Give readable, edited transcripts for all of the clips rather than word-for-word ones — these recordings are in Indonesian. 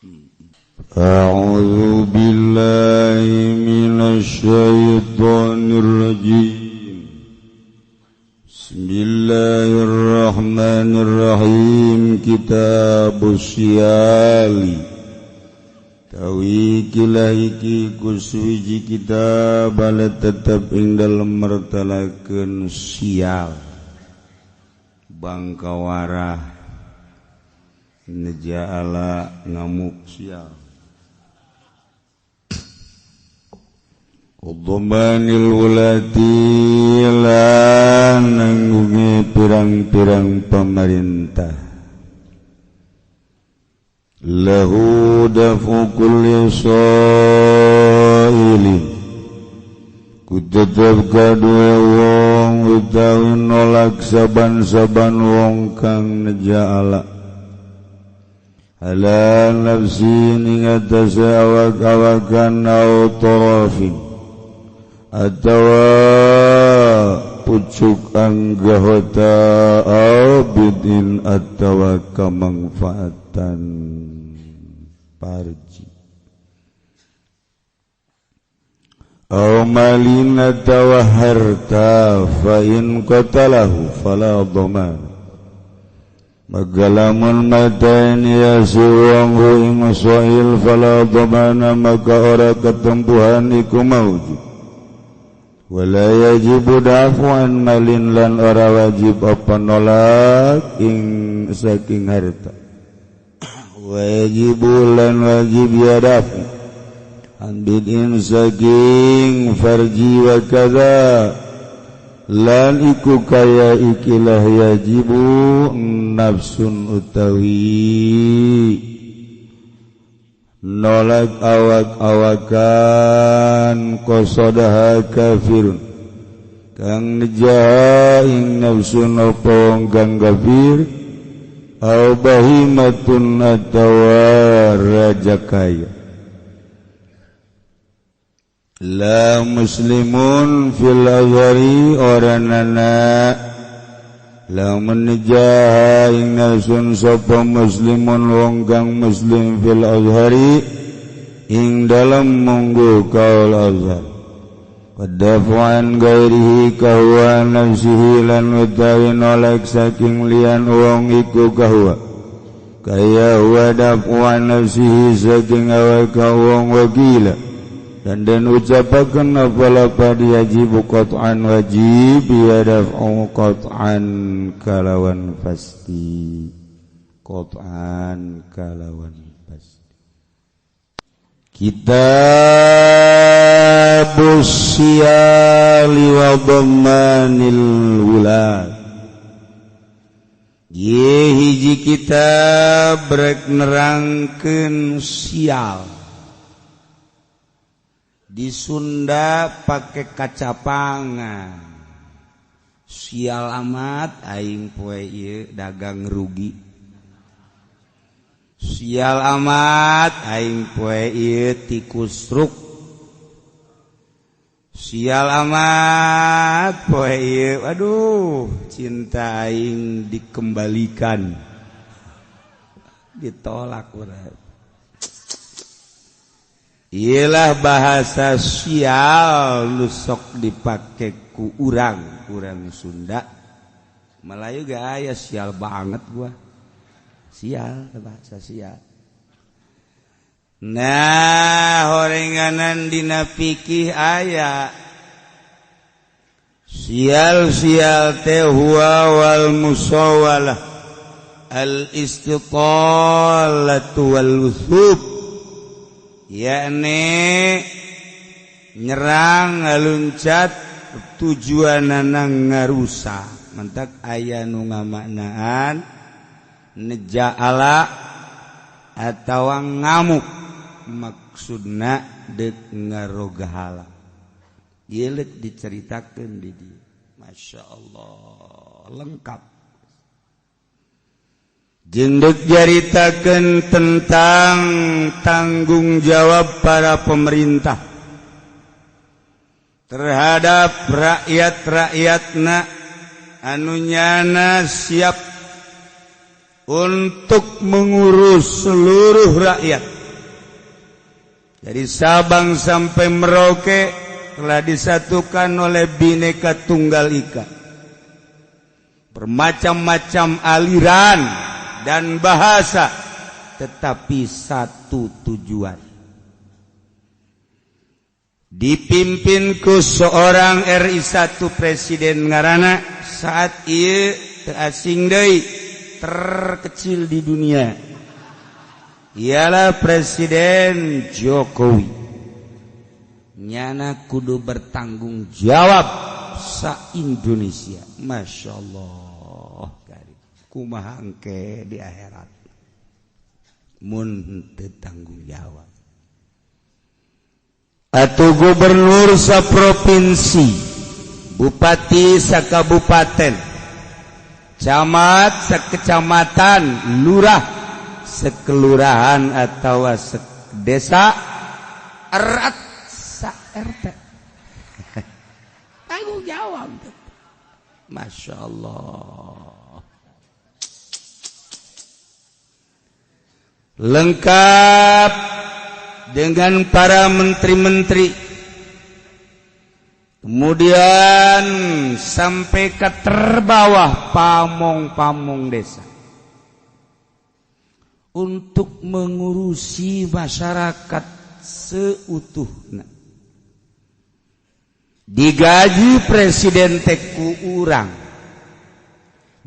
A'udzu billahi minasy syaithanir rajim. Bismillahirrahmanirrahim. Kitabus Syiyali. Tawi kilahiki kuswiji kitab ala tetep ing dalem mertalakeun sial. Bangkawarah Naja'ala ngamuk sial. Udmanil ulati lan nanggungi pirang-pirang pemerintah. Lahu dafu kulli sa'ilin kutetep kadue wong utawi nolak saban-saban wong kang naja'ala ala nafsi ing atase awak-awakan au tarafin atawa pucuk anggahota au bidin atawa kamangfaatan parji au malin atawa harta fa in qatalahu fala dhaman magalamun matain ya suwang ing sahil fala dhamana maka ora ketempuhan iku maujud wala yajibu daf'an malin lan ora wajib apa nolak ing saking harta wajibu lan wajib ya dafu an bidin saking farji wa kadza lan iku kaya ikilah yajibu nafsun utawi nolak awak-awakan qasadaha kafirun kang nejaha ing nafsun apa wong kang kafir au bahimatun atawa raja kaya la muslimun fil azhari oranana la menjaha ing nafsun sapa muslimun wong kang muslim fil azhari ing dalam munggu kaul azhar qadafuan gairihi kahwa nafsihi lan utawi nolak saking lian wong iku kahwa kaya huwa dafuan nafsihi saking awak wong wakila dan ucapakan apa yajibu qat'an wajib ya daf'u qat'an kalawan pasti qat'an kalawan pasti. Kitabus Syiyali wa dhammanil wulad. Ye hiji kitab rek nerangkeun sial. Di Sunda pakai kacapangan sial amat aing poe ieu dagang rugi sial amat aing poe ieu tikus ruk sial amat poe ieu aduh cinta aing dikembalikan ditolak urang. Ialah bahasa sial nu sok dipake ku urang Sunda. Melayu gak aya sial banget gua. Sial bahasa sial. Nah, horenganan dina fikih aya sial teh huwa wal musawalah al istitalatu wal uthub yakni nyerang ngaluncat tujuanana ngarusak mentak aya nu ngamaknaan neja'ala atawa ngamuk maksudna deuk ngarogahala ieu diceritakeun di dieu masyaallah lengkap jeung deuk jaritakeun tentang tanggung jawab para pemerintah terhadap rakyat-rakyatna anu nyana siap untuk mengurus seluruh rakyat Dari Sabang sampai Merauke telah disatukan oleh Bhinneka Tunggal Ika. Bermacam-macam aliran dan bahasa, tetapi satu tujuan. Dipimpin ku seorang RI 1 presiden ngaranna saat ieu teu asing deui, terkecil di dunia. Ialah Presiden Jokowi. Nyana kudu bertanggung jawab sa Indonesia. Masya Allah. Kumaha engke di akhirat mun teu tanggung jawab. Atuh gubernur sa provinsi, bupati sa kabupaten, camat sa kecamatan, lurah sekelurahan atau desa, erat sa RT. Tanggung jawab. Masya Allah. Lengkap dengan para menteri-menteri. Kemudian sampai ke terbawah pamong-pamong desa. Untuk mengurusi masyarakat seutuhna. Digaji presiden teh ku urang,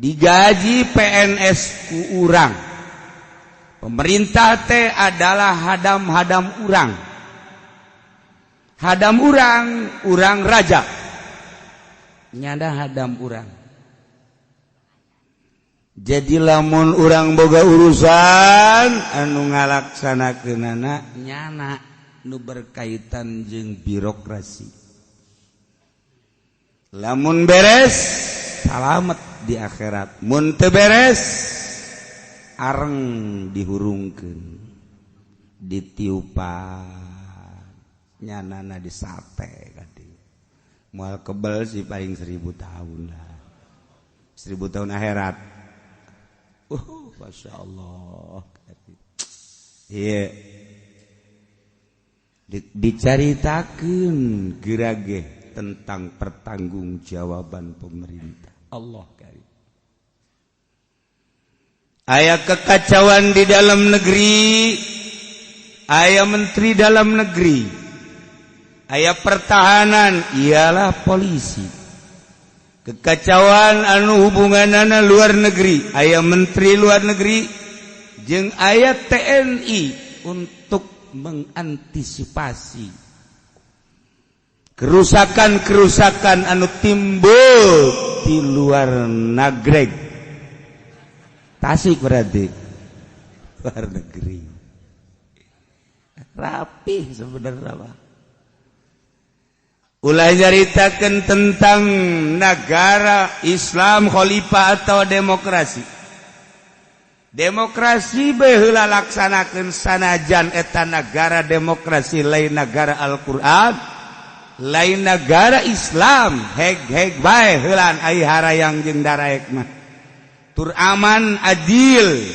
digaji PNS ku urang. Pemerintah teh adalah hadam-hadam urang. Hadam urang, urang raja. Nyada hadam urang. Jadi lamun urang boga urusan anu ngalaksanakeunana nyana nu berkaitan jeung birokrasi. Lamun beres salamet di akhirat, mun teu beres areng dihurungkeun, ditiupan, nyanana disate kadi. Moal kebel sih paling 1000 tahun lah. 1000 tahun akhirat. Masya Allah. Iya. Dicaritakeun gerage tentang pertanggungjawaban pemerintah. Allah karim. Aya kekacauan di dalam negeri, aya menteri dalam negeri, aya pertahanan, ialah polisi. Kekacauan anu hubunganana luar negeri, aya menteri luar negeri jeung aya TNI untuk mengantisipasi kerusakan-kerusakan anu timbul di luar nagreg. Tasik berarti luar negeri. Rapih sebenarnya Pak. Ulah nyaritakeun tentang negara Islam khalifah atau demokrasi. Demokrasi baheula laksanakeun sanajan eta negara demokrasi lain negara Al-Qur'an, lain negara Islam, heg-heg bae heulan ai harayang jeung daraek mah. Tur aman adil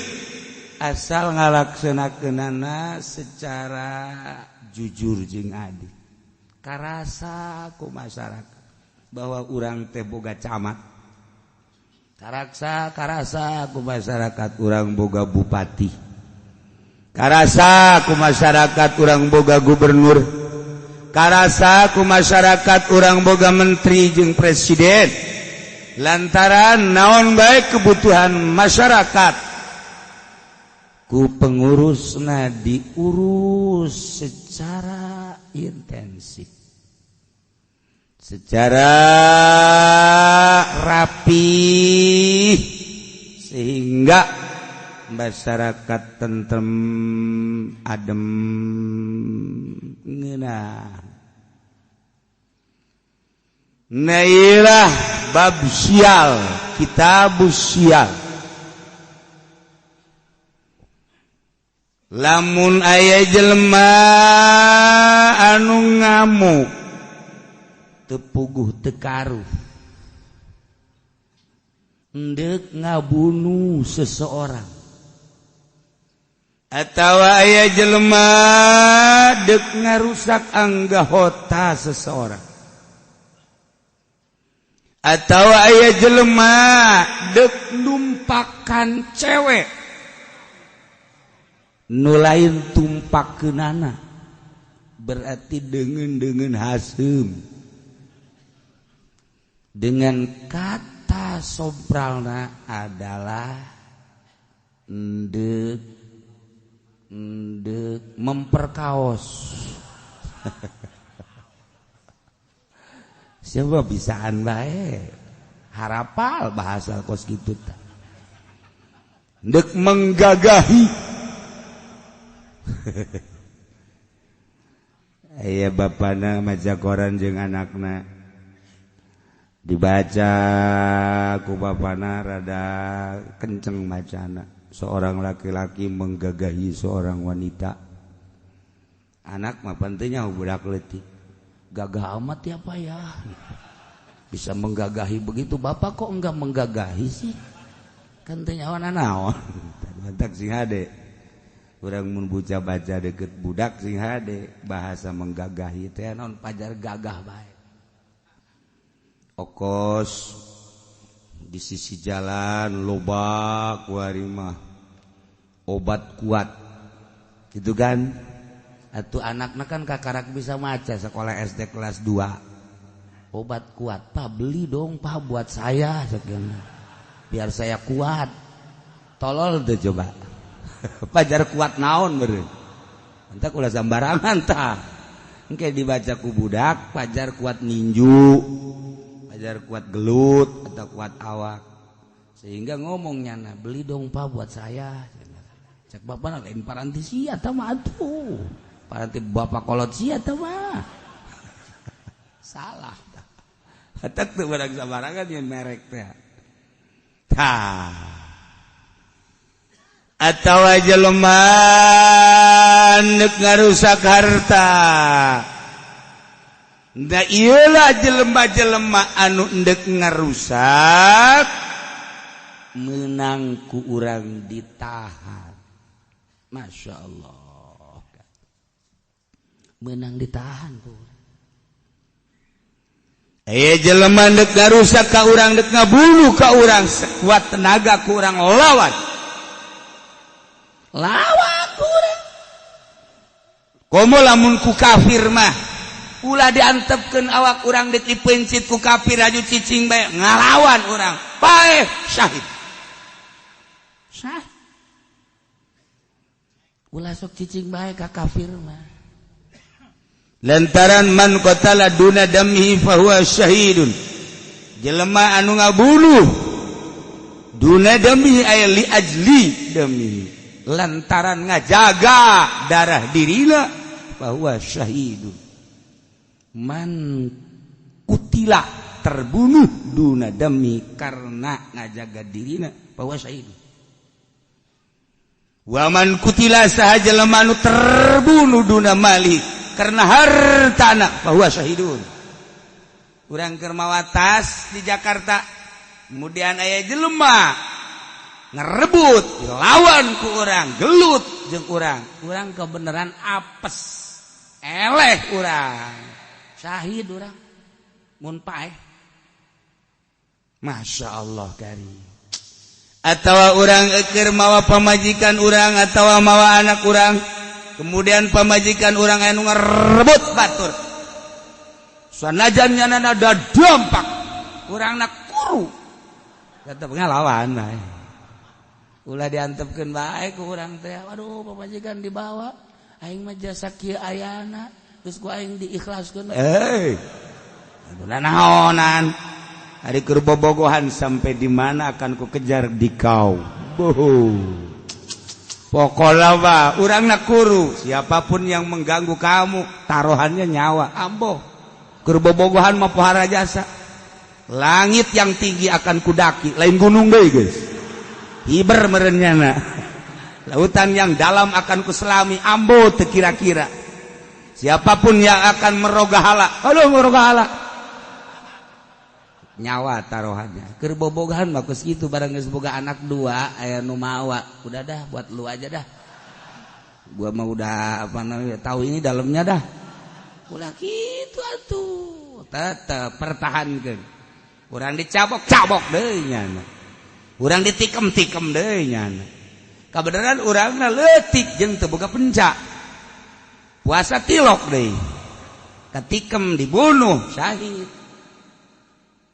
asal ngalaksanakeunana secara jujur jeung adil. Karasa ku masyarakat bahwa urang teh boga camat. Karasa ku masyarakat urang boga bupati. Karasa ku masyarakat urang boga gubernur. Karasa ku masyarakat urang boga menteri jeung presiden. Lantaran naon bae kebutuhan masyarakat ku pengurusna diurus secara intensif, secara rapi, sehingga masyarakat tentrem, adem, ngeunah. Nailah bab sial, kitabus sial. Lamun aya jelema anu ngamuk teu puguh teu karuh, hendeuk ngabunuh seseorang, atawa aya jelema deuk ngarusak anggota seseorang, atawa aya jelema deuk numpakan cewek nu lain tumpakeunana, berarti dengan haseum, dengan kata sobralna adalah endek memperkaos. Siapa bisaan bae harapal bahasa kos kitu teh. Endek menggagahi. Aya bapana maca koran jeung anakna, dibaca ku bapana rada kenceng macana. Seorang laki-laki menggagahi seorang wanita. Anak mah pentingnya budak leutik. Gagah amat ya Pak ya. Bisa menggagahi begitu, bapak kok enggak menggagahi sih? Kan teh nyawana naon. Mantak sing hade. Urang mun buca baca deket budak sing hade bahasa menggagahi teh naon pajar gagah bae. Okos di sisi jalan loba kuari mah obat kuat gitu kan, atuh anakna kan kakarak bisa maca sekolah SD kelas 2, obat kuat Pak beli dong Pak buat saya sekian biar saya kuat. Tolol tuh coba pajar kuat naon beureun entak ulah sambarangan tah engke dibaca ku budak pajar kuat ninju, pajar kuat gelut atau kuat awak, sehingga ngomongnya nah beli dong Pak buat saya. Cek bapak lain paranti sia tah mah atuh, paranti bapak kolot sia tah mah salah tah hatak teu barang sabarangan yang merek teh. Tah atawa jelema neuk ngarusak harta. Da ieulah jelema-jelema anu endek ngarusak meunang ku urang ditahan. Masya Allah, meunang ditahan ku. Aya jelema endek ngarusak ka urang, endek ngabunuh ka urang, sekuat tenaga ku urang lawan ku urang. Komo lamun ku kafir mah ulah diantepkeun awak urang deuk dipencit ku kafir aju cicing bae ngalawan urang bae syahid. Syahid. Ulah sok cicing bae ka kafir mah. Lantaran man qatala duna damihi fa huwa syahidun. Jelema anu ngabunuh duna damihi ay li ajli damihi. Lantaran ngajaga darah dirina fa huwa syahidun. Man kutila terbunuh duna dami karena ngajaga dirina bahwa syahid. Wa man kutila sahaja lemanu terbunuh duna mali karena hartana bahwa syahidun. Urang keur mawatas di Jakarta, kemudian aya jelema ngerebut lawan ku urang, gelut jeung urang kebenaran apes eleh urang. Syahid urang mun paeh. Masya Allah karim. Atawa urang keur mawa pamajikan urang atawa mawa anak urang, kemudian pamajikan urang anu ngarebut batur, sanajan nyanana da dampak urangna kuru tetep ngalawan bae. Ulah diantepkeun bae ku urang teh, waduh pamajikan dibawa aing mah jasa kieu ayana terus gua aing diikhlaskeun. Ulah naonan. Hari keur bobogohan sampai di mana akan ku kejar di kau. Pokoknya bah, urangna kuru. Siapapun yang mengganggu kamu, taruhannya nyawa. Amboh. Keur bobogohan mah pohara jasa. Langit yang tinggi akan kudaki, lain gunung deui guys. Hiber merenyana. Lautan yang dalam akan kuselami, amboh teu kira-kira. Siapapun yang akan meroga hala, aduh meroga hala, nyawa taruhannya. Keur bobogahan mah geus kitu, barang geus boga anak 2 aya nu mawa, udah dah buat lu aja dah. Gua mah udah apa namanya tahu ini dalamnya dah. Ulah kitu atuh. Tetep pertahankeun. Urang dicabok-cabok deui nyana. Urang ditikem-tikem deui nyana. Kabeneran urangna leutik jeung teu boga penca. Puasa tilok deui. Katikem dibunuh syahid.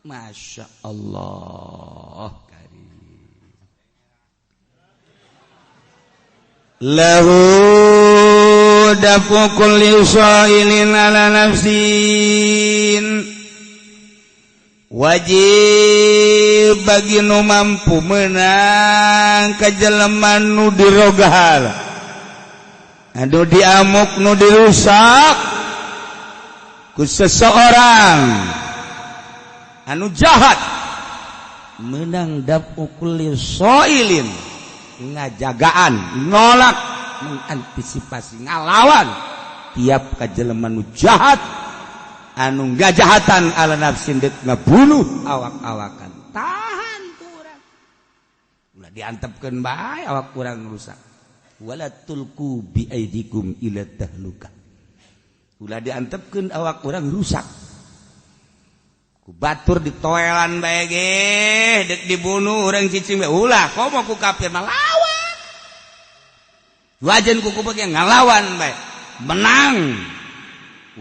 Masya Allah. Lahu dafu kulli usailin ala nafsin, wajib bagi nu mampu menang kajeleman nu dirogal, anu diamuk nu dirusak ku seseorang anu jahat, menang dafu kulli usailin, ngajagaan, nolak, mengantisipasi, ngalawan tiap kajeleman nu jahat anu ngajahatan ala nafsin dek ngabunuh awak-awakan. Tahan ku urang. Ulah diantepkeun bae awak urang rusak. Wala tulqu bi aidikum ila tahluka. Ulah diantepkeun awak urang rusak. Ku batur ditoelan bae ge dek dibunuh urang cicing bae. Ulah komo ku kafir mah lawan. Wajan ku kubeuh ngalawan bae. Menang.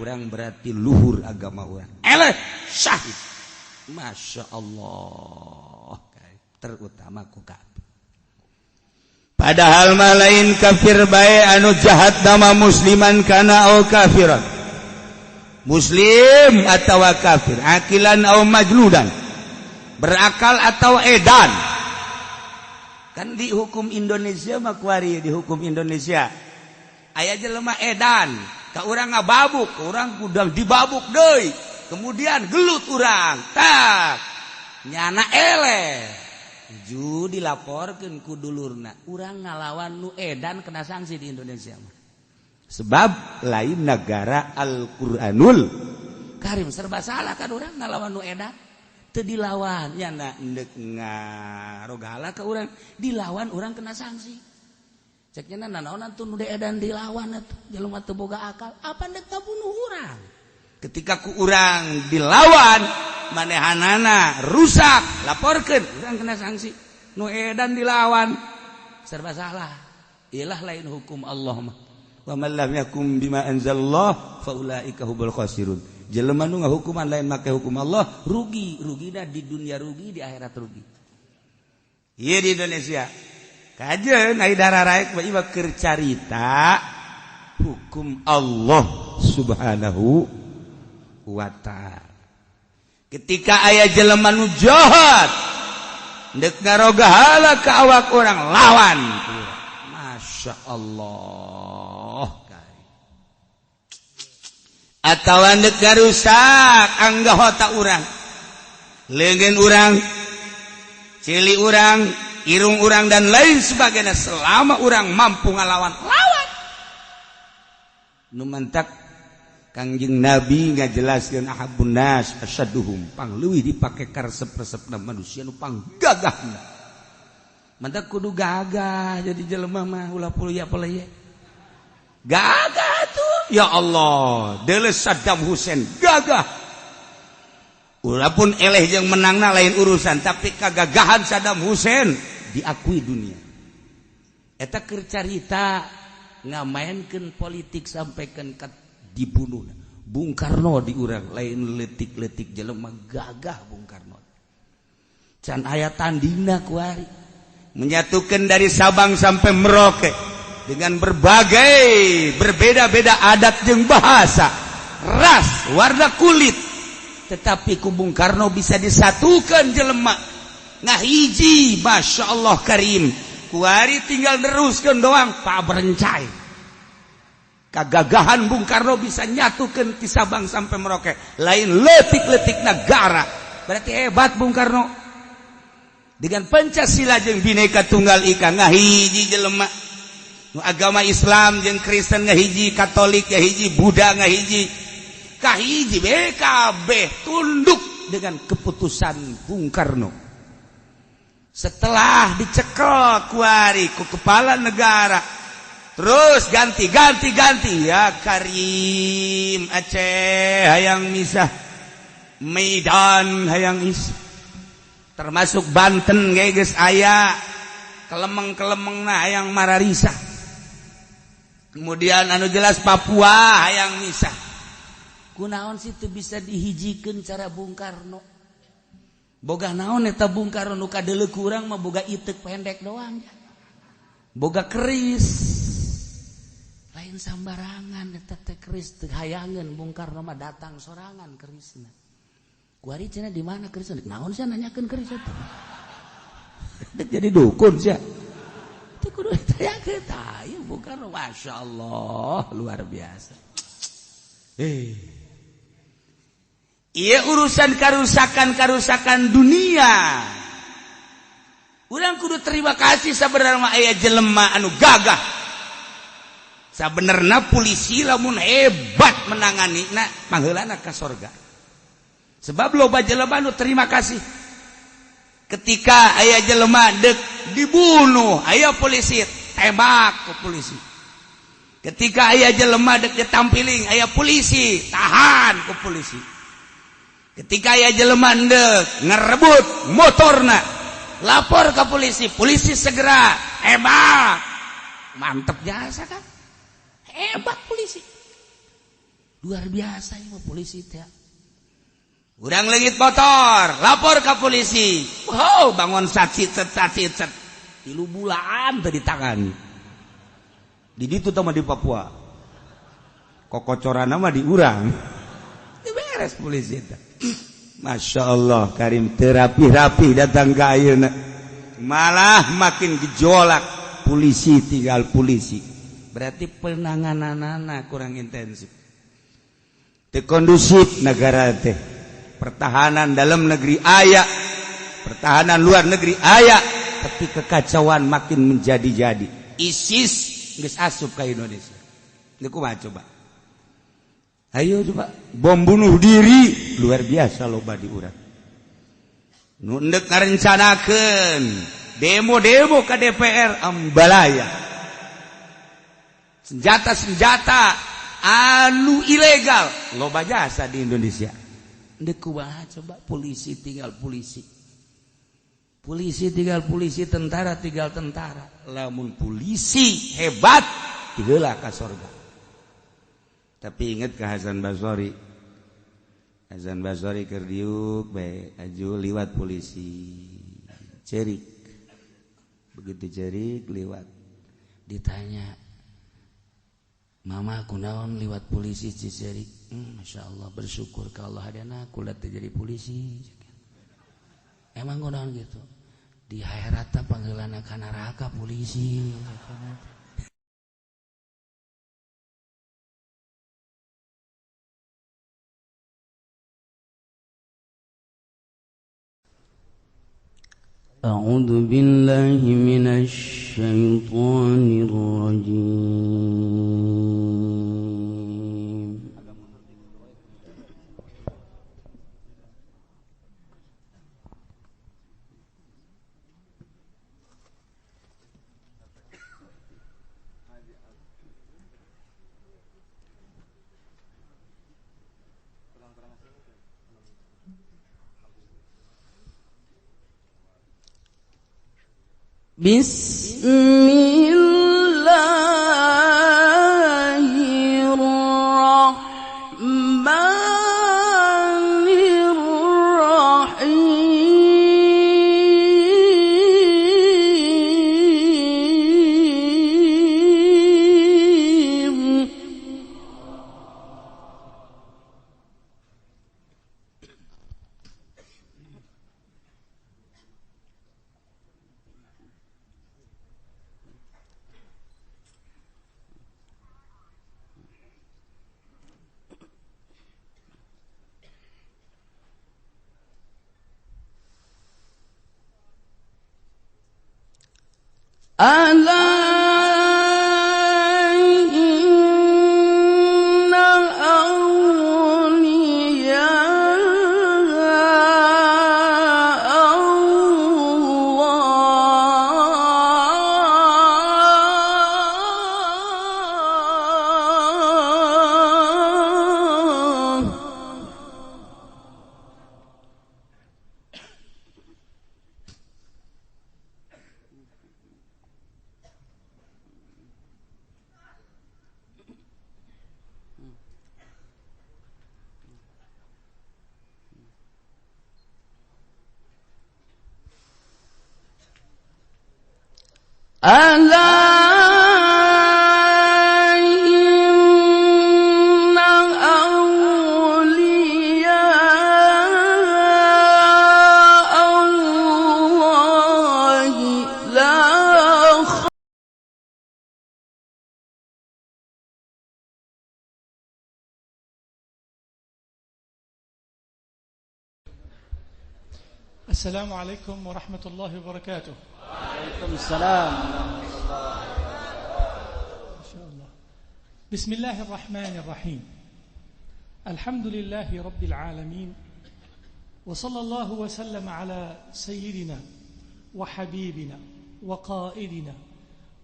Urang berarti luhur agama urang. Eleh syahid. Masya Allah. Terutama ku kafir. Padahal mah lain kafir bae anu jahat nama musliman kana au kafiran. Muslim atau kafir, akilan atau majnudan, berakal atau edan. Kan di hukum Indonesia mah kuari di hukum Indonesia aya jelema edan, ka urang ngababuk, urang kudu dibabuk deui, kemudian gelut urang, tak nyana eleh. Ju dilaporkeun ku dulurna, urang ngalawan nu edan kena sanksi di Indonesia mah. Sebab lain negara Al-Quranul Karim serba salah kan orang ngalawan nu edan teu dilawan nya ndek ngarogala ka urang dilawan urang kena sanksi cek nya nanaon atuh nu edan dilawan atuh jelema teu boga akal apa ndek kabunuh urang ketika ku urang dilawan manehanana rusak laporkeun urang kena sanksi nu edan dilawan serba salah iyalah lain hukum Allah mah wa man lam yakum bima anzalallah faulaika hubul khasirun. Jelema nu ngahukuman lain make hukum Allah rugina di dunia rugi di akhirat rugi. Ieu di Indonesia. Kajeun ai dararaek ieu keur carita hukum Allah Subhanahu wa taala. Ketika aya jelema nu jahat deuk ngarogahala ka awak urang lawan. Masya Allah. Atau andek garusak anggota urang leungeun urang cili urang irung urang dan lain sebagainya selama urang mampu ngalawan lawan nu mantak Kangjeng Nabi ngajelaskeun ahabun nas asyadduhum pangleuwih dipake karesep-resepna manusia nu panggagahna mantak kudu gagah jadi jelema mah ulah puluh ya peleye gagah tuh ya Allah deuleu Saddam Hussein gagah walaupun eleh jeung menangna lain urusan tapi kagagahan Saddam Hussein diakui dunia eta keur carita ngamaenkeun politik sampaikan ka dibunuhna Bung Karno di urang lain leutik-leutik jelema gagah Bung Karno can aya tandingna kuari menyatukan dari Sabang sampai Merauke dengan berbagai berbeda-beda adat jeung bahasa, ras, warna kulit. Tetapi ku Bung Karno bisa disatukan jelema. Ngahiji, Masya Allah Karim. Kuari tinggal neruskeun doang paberencai. Kagagahan Bung Karno bisa nyatukeun ti Sabang sampai Merauke. Lain leutik-leutik negara. Berarti hebat Bung Karno. Dengan Pancasila jeung Bhinneka Tunggal Ika ngahiji jelema. Agama Islam jeung Kristen ngahiji, Katolik ngahiji, Buddha ngahiji, kahiji BKB tunduk dengan keputusan Bung Karno. Setelah dicekel kuari ku kepala negara Terus ganti ya Karim Aceh hayang misah Medan hayang is termasuk Banten geus aya kelemeng-kelemengna hayang mararisa. Kemudian anu jelas Papua hayang misah. Kunaon sih teu bisa dihijikeun cara Bung Karno. Boga naon eta Bung Karno nu kadeuleu urang mah boga itek pendek doang. Boga keris. Lain sambarangan eta teh keris teu hayangeun Bung Karno mah datang sorangan kerisna. Kuari cenah di mana kerisna? Naon sia nanyakeun keris eta? Jadi dukun sia. Teu kudu ditanyakeun tah ieu Bung Karno masyaallah luar biasa. Ieu urusan karusakan dunia. Urang kudu terima kasih sabenerna mah aya jelema anu gagah. Sabenerna polisi lamun hebat menanganina mangheulana ka sorga. Sebab loba jelema nu terima kasih. Ketika aya jelema deuk dibunuh, aya polisi tembak ku polisi. Ketika aya jelema deuk ditampiling, aya polisi tahan ku polisi. Ketika aya jelema deuk ngarebut motorna, lapor ke polisi, polisi segera tembak. Mantep jasa kan? Hebat polisi. Luar biasa ini polisi teh. Urang leungit motor, lapor ke polisi. Wow, bangun sacicet. 3 bulan teh ditangani. Di ditu teh mah di Papua. Kokocoranna mah di urang. Diberes polisi teh. Masya Allah, Karim terapi-rapi datang ke ayeuna. Malah makin gejolak polisi tinggal polisi. Berarti penangananana kurang intensif. Teu kondusif negara teh. Pertahanan dalam negeri aya, pertahanan luar negeri aya, tapi kekacauan makin menjadi-jadi. ISIS geus asup ka Indonesia. Ini kumaha coba? Ayo coba bom bunuh diri luar biasa loba di urang. Nu endek ngarencanakeun demo-demo ka DPR ambalaya. Senjata-senjata anu ilegal loba jasa di Indonesia. Endek kumaha coba polisi tinggal polisi. Polisi tinggal polisi, tentara tinggal tentara. Lamun polisi hebat diheula ka sorga. Tapi ingat ke Hasan Basori. Hasan Basori keur diuk bae aju liwat polisi. Cerik. Begitu cerik liwat. Ditanya, "Mama kunaon liwat polisi Cicerik?" Masya Allah, bersyukur ke Allah hadana kulat jadi polisi. Emang kunaon gitu? Di hairata panggilan ka neraka polisi. A'udzu billahi minasy syaithanir rajim. Ala inna awliya Allah السلام عليكم ورحمة الله وبركاته. وعليكم السلام ورحمة الله. ما شاء الله. بسم الله الرحمن الرحيم. الحمد لله رب العالمين، وصلى الله وسلم على سيدنا وحبيبنا وقائدنا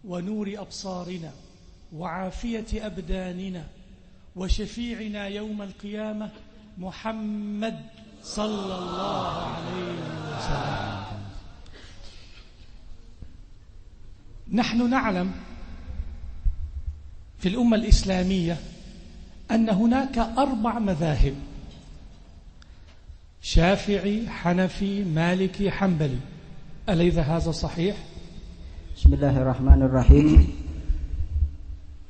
ونور أبصارنا وعافية أبداننا وشفيعنا يوم القيامة محمد صلى الله عليه وسلم. نحن نعلم في الأمة الإسلامية أن هناك 4 مذاهب: شافعي، حنفي، مالكي، حنبلي. أليس هذا صحيح؟ بسم الله الرحمن الرحيم.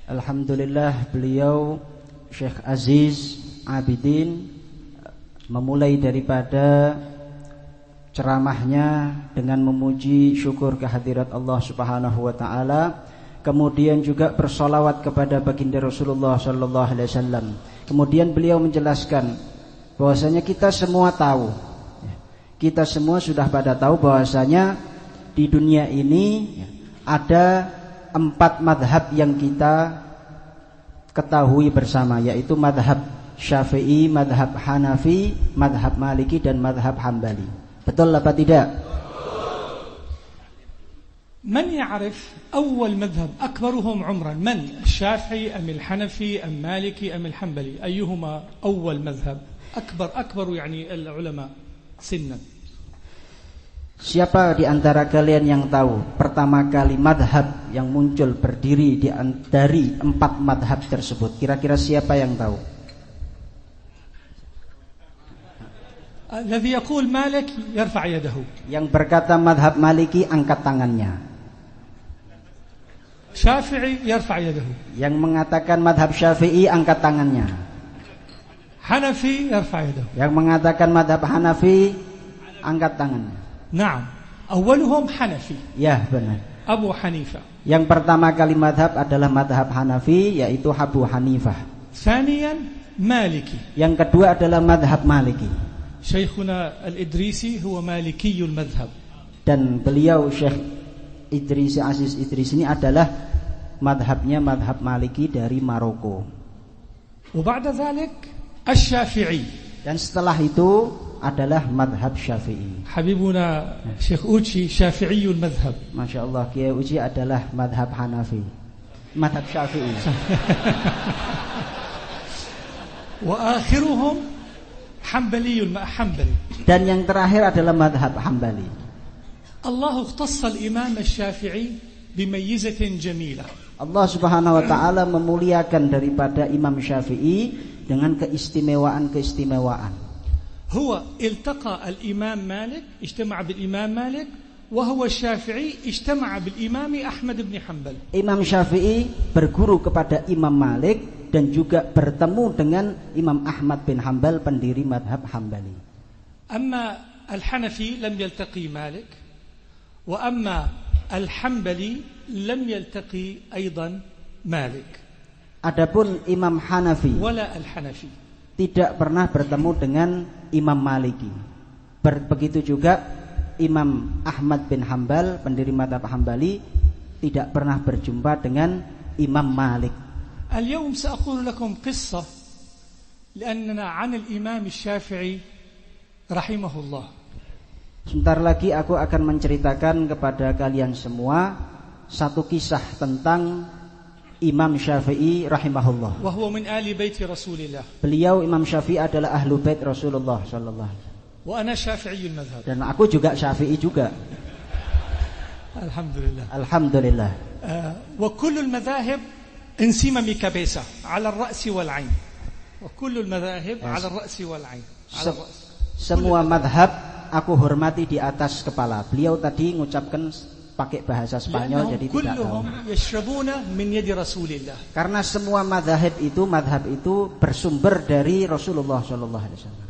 Alhamdulillah, beliau Syekh Aziz Abidin memulai daripada ceramahnya dengan memuji syukur kehadirat Allah Subhanahu wa taala, kemudian juga bersolawat kepada baginda Rasulullah sallallahu alaihi wasallam. Kemudian beliau menjelaskan bahwasanya kita semua tahu, kita semua sudah pada tahu bahwasanya di dunia ini ada 4 madhab yang kita ketahui bersama, yaitu madhab Syafi'i, madhab Hanafi, madhab Maliki, dan madhab Hambali. Betul apa tidak? من يعرف أول مذهب أكبرهم عمرا؟ من الشافعي أم الحنفي أم مالكي أم الحنبلي؟ أيهما أول مذهب أكبر يعني العلماء سنا؟ Siapa di antara kalian yang tahu pertama kali madhab yang muncul berdiri dari 4 madhab tersebut? Kira-kira siapa yang tahu? الذي يقول مالك يرفع يده. Yang berkata madhab Maliki angkat tangannya. شافعي يرفع يده. Yang mengatakan madhab Syafi'i angkat tangannya. حنفي يرفع يده. Yang mengatakan madhab Hanafi angkat tangannya. نعم، أولهم حنفي. Ya, benar. أبو حنيفة. Yang pertama kali madhab adalah madhab Hanafi, yaitu Abu Hanifah. ثانيا مالكي. Yang kedua adalah madhab Maliki. شيخنا الإدريسي هو مالكي المذهب. Dan beliau Syekh Idris Aziz Idris ini adalah madhabnya madhab Maliki dari Maroko. وبعد ذلك الشافعي. Dan setelah itu adalah madhab Syafi'i. حبيبنا شيخ أوتشي شافعي المذهب. Masya Allah, Kiai Uji adalah madhab Hanafi, madhab Syafi'i. وآخرهم حنبلي. Dan yang terakhir adalah madhab Hambali. الله اختص الإمام الشافعي بميزة جميلة. Allah Subhanahu wa taala memuliakan daripada Imam Syafi'i dengan keistimewaan-keistimewaan. هو التقى الإمام مالك، اجتمع بالإمام مالك، وهو الشافعي اجتمع بالإمام أحمد بن حنبل. Imam Syafi'i berguru kepada Imam Malik dan juga bertemu dengan Imam Ahmad bin Hanbal, pendiri madhab Hambali. أما الحنفي لم يلتقي مالك، وأما الحنبلي لم يلتقي أيضا مالك. Adapun Imam Hanafi ولا الحنفي tidak pernah bertemu dengan Imam Maliki. Begitu juga Imam Ahmad bin Hanbal, pendiri madhab Hambali, tidak pernah berjumpa dengan Imam Malik. اليوم سأقول لكم قصة لأننا عن الإمام الشافعي رحمه الله. Sebentar lagi aku akan menceritakan kepada kalian semua satu kisah tentang Imam Syafi'i rahimahullah. وهو من آل بيت رسول الله. Beliau Imam Syafi'i adalah ahlu bait Rasulullah sallallahu alaihi wasallam. وأنا شافعي المذهب. Dan aku juga Syafi'i juga. Alhamdulillah. Alhamdulillah. وكل المذاهب انسمم كبيسة على الرأس والعين. وكل المذاهب على الرأس والعين. على الرأس. Semua madhab aku hormati di atas kepala. Beliau tadi mengucapkan pakai bahasa Spanyol jadi tidak tahu. كلهم يشربون من يد رسول الله. Karena semua madhab itu bersumber dari Rasulullah sallallahu alaihi wasallam.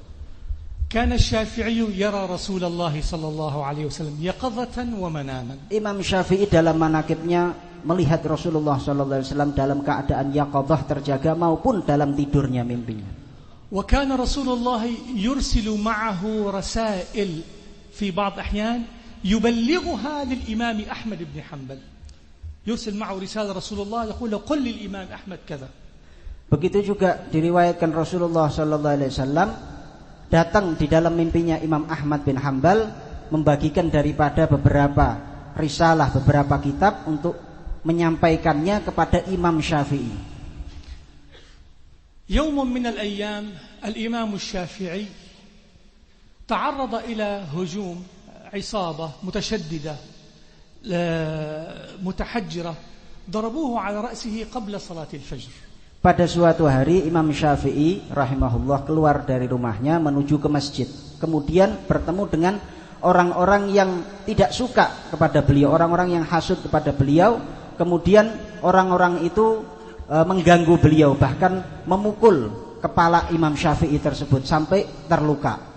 كان الشافعي يرى رسول الله صلى الله عليه وسلم يقظة ومناما. Imam Syafi'i dalam manaqibnya melihat Rasulullah sallallahu alaihi wasallam dalam keadaan yaqadzah terjaga maupun dalam tidurnya mimpinya. وكان رسول الله يرسل معه رسائل في بعض أحيان يبلغها للإمام أحمد بن حنبل. يرسل معه رسالة رسول الله يقول له قل للإمام أحمد كذا. Begitu juga diriwayatkan Rasulullah sallallahu alaihi wasallam datang di dalam mimpinya Imam Ahmad bin Hanbal membagikan daripada beberapa risalah, beberapa kitab untuk menyampaikannya kepada Imam Syafi'i. يوم من الأيام الإمام الشافعي تعرض إلى هجوم عصابة متشددة متحجرة ضربوه على رأسه قبل صلاة الفجر. Pada suatu hari Imam Syafi'i rahimahullah keluar dari rumahnya menuju ke masjid. Kemudian bertemu dengan orang-orang yang tidak suka kepada beliau, orang-orang yang hasud kepada beliau. Kemudian orang-orang itu mengganggu beliau, bahkan memukul kepala Imam Syafi'i tersebut sampai terluka.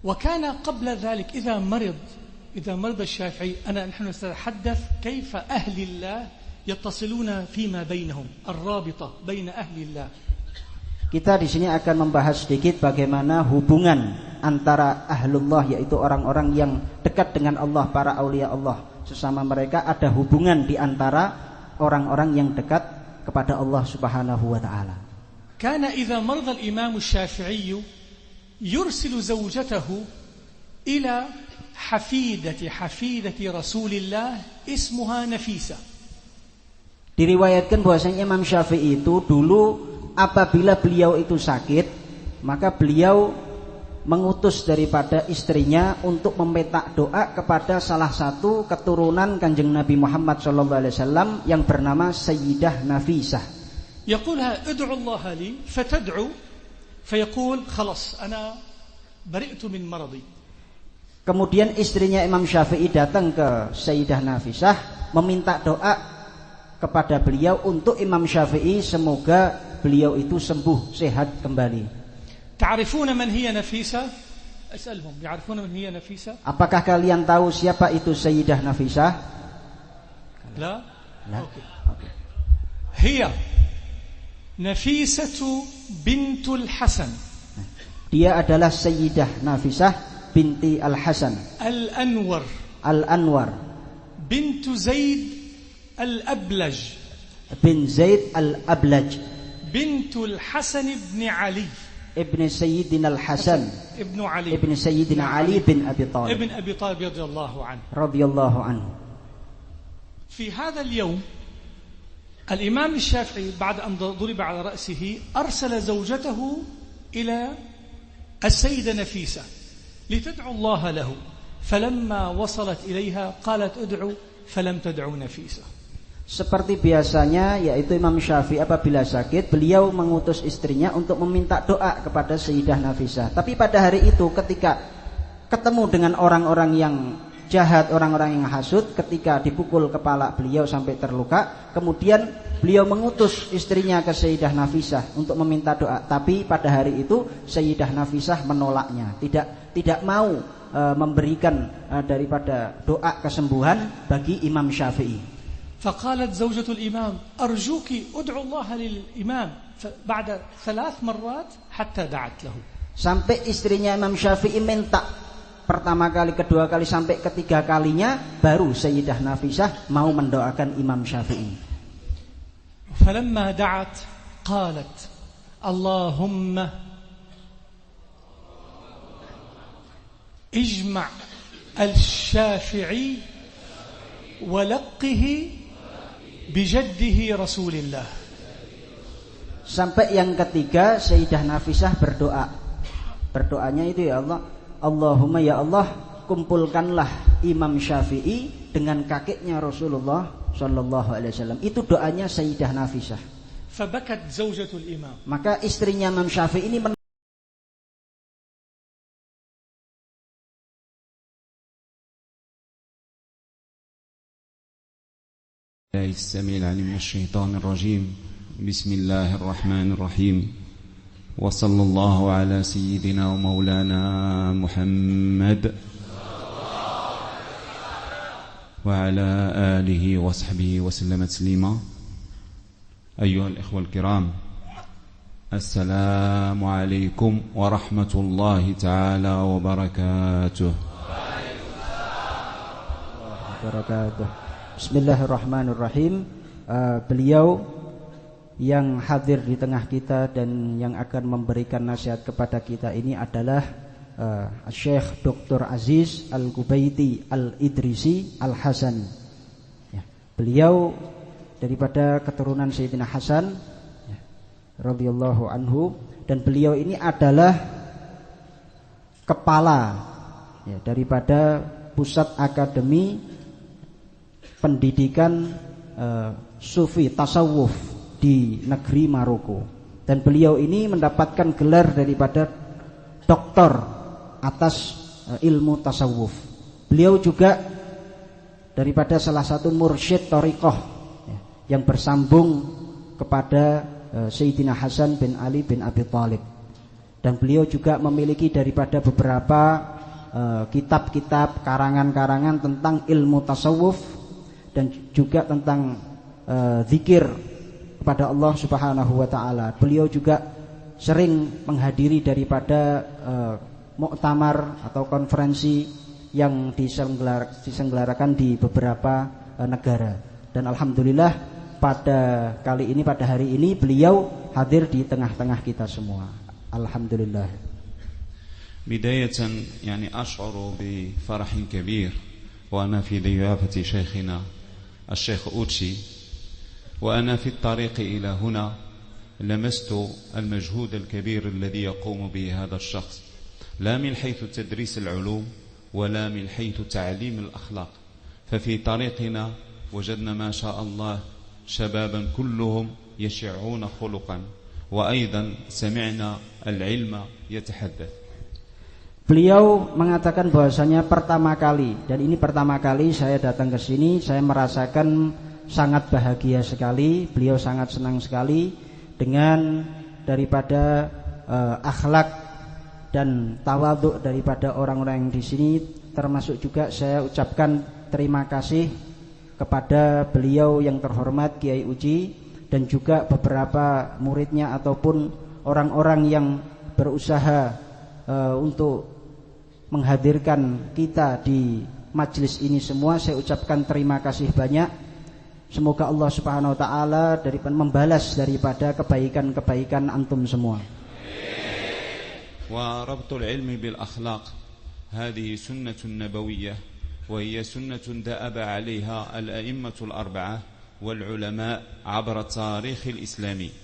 وكان قبل ذلك إذا مرض الشافعي نحن نتحدث كيف أهل الله يتصلون فيما بينهم الرابطة بين أهل الله. Kita di sini akan membahas sedikit bagaimana hubungan antara ahlullah, yaitu orang-orang yang dekat dengan Allah, para aulia Allah. Sesama mereka ada hubungan di antara orang-orang yang dekat kepada Allah Subhanahu wa taala. كان إذا مرض الإمام الشافعي يرسل زوجته إلى حفيدة رسول الله اسمها نفيسة. Diriwayatkan bahwasanya Imam Syafi'i itu dulu apabila beliau itu sakit, maka beliau mengutus daripada istrinya untuk meminta doa kepada salah satu keturunan Kanjeng Nabi Muhammad SAW yang bernama Sayyidah Nafisah. يقولها ادعو الله لي فتدعو فيقول خلاص أنا برئت من مرضي. Kemudian istrinya Imam Syafi'i datang ke Sayyidah Nafisah meminta doa kepada beliau untuk Imam Syafi'i semoga beliau itu sembuh, sehat kembali. تعرفون من هي نفيسة؟ أسألهم يعرفون من هي نفيسة؟ Apakah kalian tahu siapa itu Sayyidah Nafisah? لا؟ لا. أوكي. هي نفيسة بنت الحسن. Dia adalah Sayyidah Nafisah binti Al-Hasan Al-Anwar بنت زيد الأبلج bin Zaid Al-Ablaj بنت الحسن بن علي ابن سيدنا الحسن ابن سيدنا علي بن أبي طالب رضي الله عنه. في هذا اليوم الإمام الشافعي بعد أن ضرب على رأسه أرسل زوجته إلى السيدة نفيسة لتدعو الله له، فلما وصلت إليها قالت ادعو فلم تدعو نفيسة. Seperti biasanya, yaitu Imam Syafi'i apabila sakit, beliau mengutus istrinya untuk meminta doa kepada Sayyidah Nafisah. Tapi pada hari itu ketika ketemu dengan orang-orang yang jahat, orang-orang yang hasud, ketika dipukul kepala beliau sampai terluka, kemudian beliau mengutus istrinya ke Sayyidah Nafisah untuk meminta doa. Tapi pada hari itu Sayyidah Nafisah menolaknya, tidak mau memberikan daripada doa kesembuhan bagi Imam Syafi'i. فقالت زوجة الإمام أرجوك ادعو الله للإمام بعد 3 مرات حتى دعت له. Sampai istrinya Imam Syafi'i minta pertama kali, kedua kali, sampai ketiga kalinya baru Sayyidah Nafisah mau mendoakan Imam Syafi'i. فلما دعت قالت اللهم اجمع الشافعي ولقه bijaddihi Rasulillah. Sampai yang ketiga Sayyidah Nafisah berdoa. Berdoanya itu, ya Allah, Allahumma ya Allah, kumpulkanlah Imam Syafi'i dengan kakeknya Rasulullah sallallahu alaihi wasallam. Itu doanya Sayyidah Nafisah. Fabakat zaujatul imam. Maka istrinya Imam Syafi'i ini بالله السميع العليم من الشيطان الرجيم. بسم الله الرحمن الرحيم. وصلى الله على سيدنا ومولانا محمد وعلى آله وصحبه وسلم تسليما. أيها الإخوة الكرام، السلام عليكم ورحمة الله تعالى وبركاته. Bismillahirrahmanirrahim. Beliau yang hadir di tengah kita dan yang akan memberikan nasihat kepada kita ini adalah Syekh Dr. Aziz Al-Kubaiti Al-Idrisi Al-Hasan. Ya, beliau daripada keturunan Sayyidina Hasan radhiyallahu anhu, dan beliau ini adalah kepala daripada pusat akademi pendidikan sufi tasawuf di negeri Maroko, dan beliau ini mendapatkan gelar daripada doktor atas ilmu tasawuf. Beliau juga daripada salah satu mursyid thariqah yang bersambung kepada Sayyidina Hasan bin Ali bin Abi Thalib, dan beliau juga memiliki daripada beberapa kitab-kitab, karangan-karangan tentang ilmu tasawuf dan juga tentang zikir kepada Allah Subhanahu wa taala. Beliau juga sering menghadiri daripada muktamar atau konferensi yang diselenggarakan di beberapa negara. Dan alhamdulillah pada kali ini, pada hari ini beliau hadir di tengah-tengah kita semua. Alhamdulillah. Bidayatan yani ash'uru bi farahin kabir wa ana fi diyafati shaykhina الشيخ أوتشي، وأنا في الطريق إلى هنا لمست المجهود الكبير الذي يقوم به هذا الشخص، لا من حيث تدريس العلوم ولا من حيث تعليم الأخلاق. ففي طريقنا وجدنا ما شاء الله شبابا كلهم يشعون خلقا، وأيضا سمعنا العلم يتحدث. Beliau mengatakan bahwasanya pertama kali, dan ini pertama kali saya datang ke sini, saya merasakan sangat bahagia sekali. Beliau sangat senang sekali dengan daripada akhlak dan tawadhu daripada orang-orang yang di sini. Termasuk juga saya ucapkan terima kasih kepada beliau yang terhormat Kiai Uji dan juga beberapa muridnya ataupun orang-orang yang berusaha untuk menghadirkan kita di majelis ini semua. Saya ucapkan terima kasih banyak. Semoga Allah Subhanahu wa taala membalas daripada kebaikan-kebaikan antum semua. Wa rabtul ilmi bil akhlaq hadhihi sunnatun nabawiyyah wa hiya sunnatun da'aba 'alayha al-a'immatul arba'ah wal ulama 'abra at-tarikh al-islami.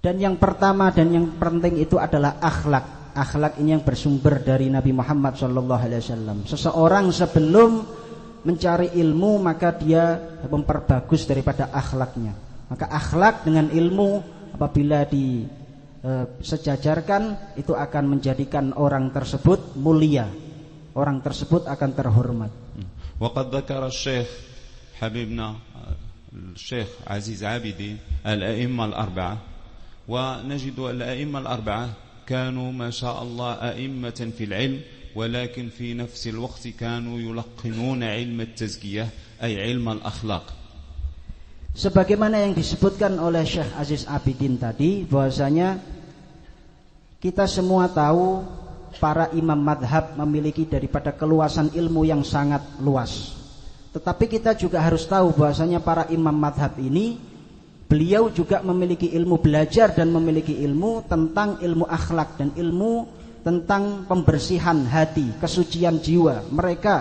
Dan yang pertama dan yang penting itu adalah akhlak. Akhlak ini yang bersumber dari Nabi Muhammad SAW. Seseorang sebelum mencari ilmu maka dia memperbagus daripada akhlaknya. Maka akhlak dengan ilmu apabila disejajarkan itu akan menjadikan orang tersebut mulia. Orang tersebut akan terhormat. Waqad dzakara Syekh Habibna Syekh Aziz Abidi al-a'imma al-arba'ah, wa najidu al-a'imma al-arba'ah كانوا ما شاء الله أئمة في العلم، ولكن في نفس الوقت كانوا يلقنون علم التزكية أي علم الأخلاق. Sebagaimana yang disebutkan oleh Syekh Aziz Abidin tadi, bahwasanya kita semua tahu para imam madhab memiliki daripada keluasan ilmu yang sangat luas. Tetapi kita juga harus tahu bahwasanya para imam madhab ini beliau juga memiliki ilmu belajar dan memiliki ilmu tentang ilmu akhlak dan ilmu tentang pembersihan hati, kesucian jiwa. Mereka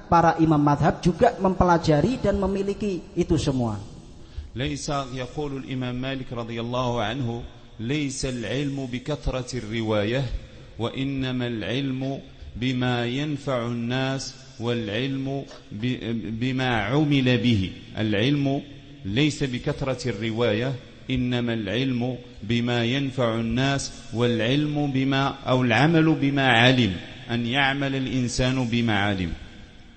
para imam madhab juga mempelajari dan memiliki itu semua. Laisa yaqulu al-Imam Malik radhiyallahu anhu, laisa al-ilmu bi kathrati ar-riwayah wa innama al-ilmu bima yanfa'u an-nas wal-ilmu bima 'umila bihi. Al-ilmu ليس بكثرة الرواية إنما العلم بما ينفع الناس والعلم بما أو العمل بما علم أن يعمل الإنسان بما علم.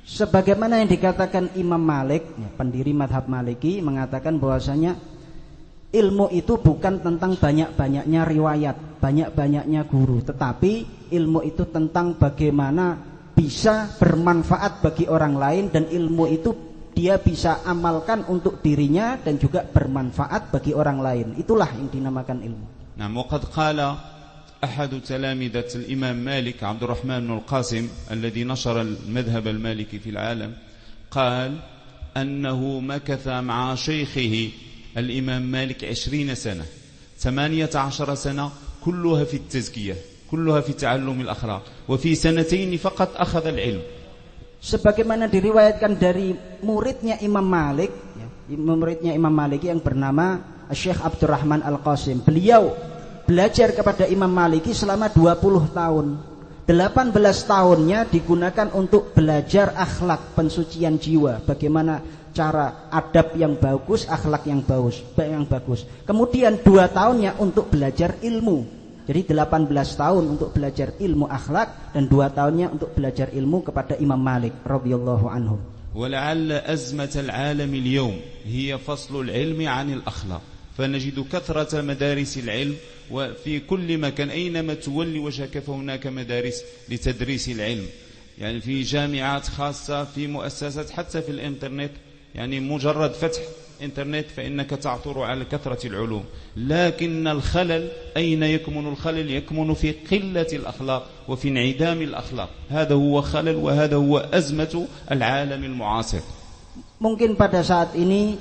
Sebagaimana yang dikatakan Imam Malik, ya, pendiri madhab Maliki, mengatakan bahwasanya ilmu itu bukan tentang banyak-banyaknya riwayat, banyak-banyaknya guru, tetapi ilmu itu tentang bagaimana bisa bermanfaat bagi orang lain, dan ilmu itu dia bisa amalkan untuk dirinya dan juga bermanfaat bagi orang lain. Itulah yang dinamakan ilmu. Nah, وقد قال أحد تلامذة الإمام مالك عبد الرحمن بن القاسم الذي نشر المذهب المالكي في العالم قال أنه مكث مع شيخه الإمام مالك 20 سنة 18 سنة كلها في التزكية كلها في تعلم الأخلاق وفي سنتين فقط أخذ العلم. Sebagaimana diriwayatkan dari muridnya Imam Malik, ya, muridnya Imam Malik yang bernama Syekh Abdurrahman Al-Qasim. Beliau belajar kepada Imam Maliki selama 20 tahun. 18 tahunnya digunakan untuk belajar akhlak, pensucian jiwa, bagaimana cara adab yang bagus, akhlak yang bagus. Kemudian 2 tahunnya untuk belajar ilmu. Jadi 18 tahun untuk belajar ilmu akhlak dan 2 tahunnya untuk belajar ilmu kepada Imam Malik radhiyallahu anhu. ولعل أزمة العالم اليوم هي فصل العلم عن الأخلاق فنجد كثرة مدارس العلم وفي كل مكان أينما تولي وجهك فهناك مدارس لتدريس العلم يعني في جامعات خاصة في مؤسسات حتى في الإنترنت يعني مجرد فتح إنترنت فإنك تعثر على كثرة العلوم لكن الخلل أين يكمن الخلل يكمن في قلة الأخلاق وفي انعدام الأخلاق هذا هو خلل وهذا هو أزمة العالم المعاصر. Mungkin pada saat ini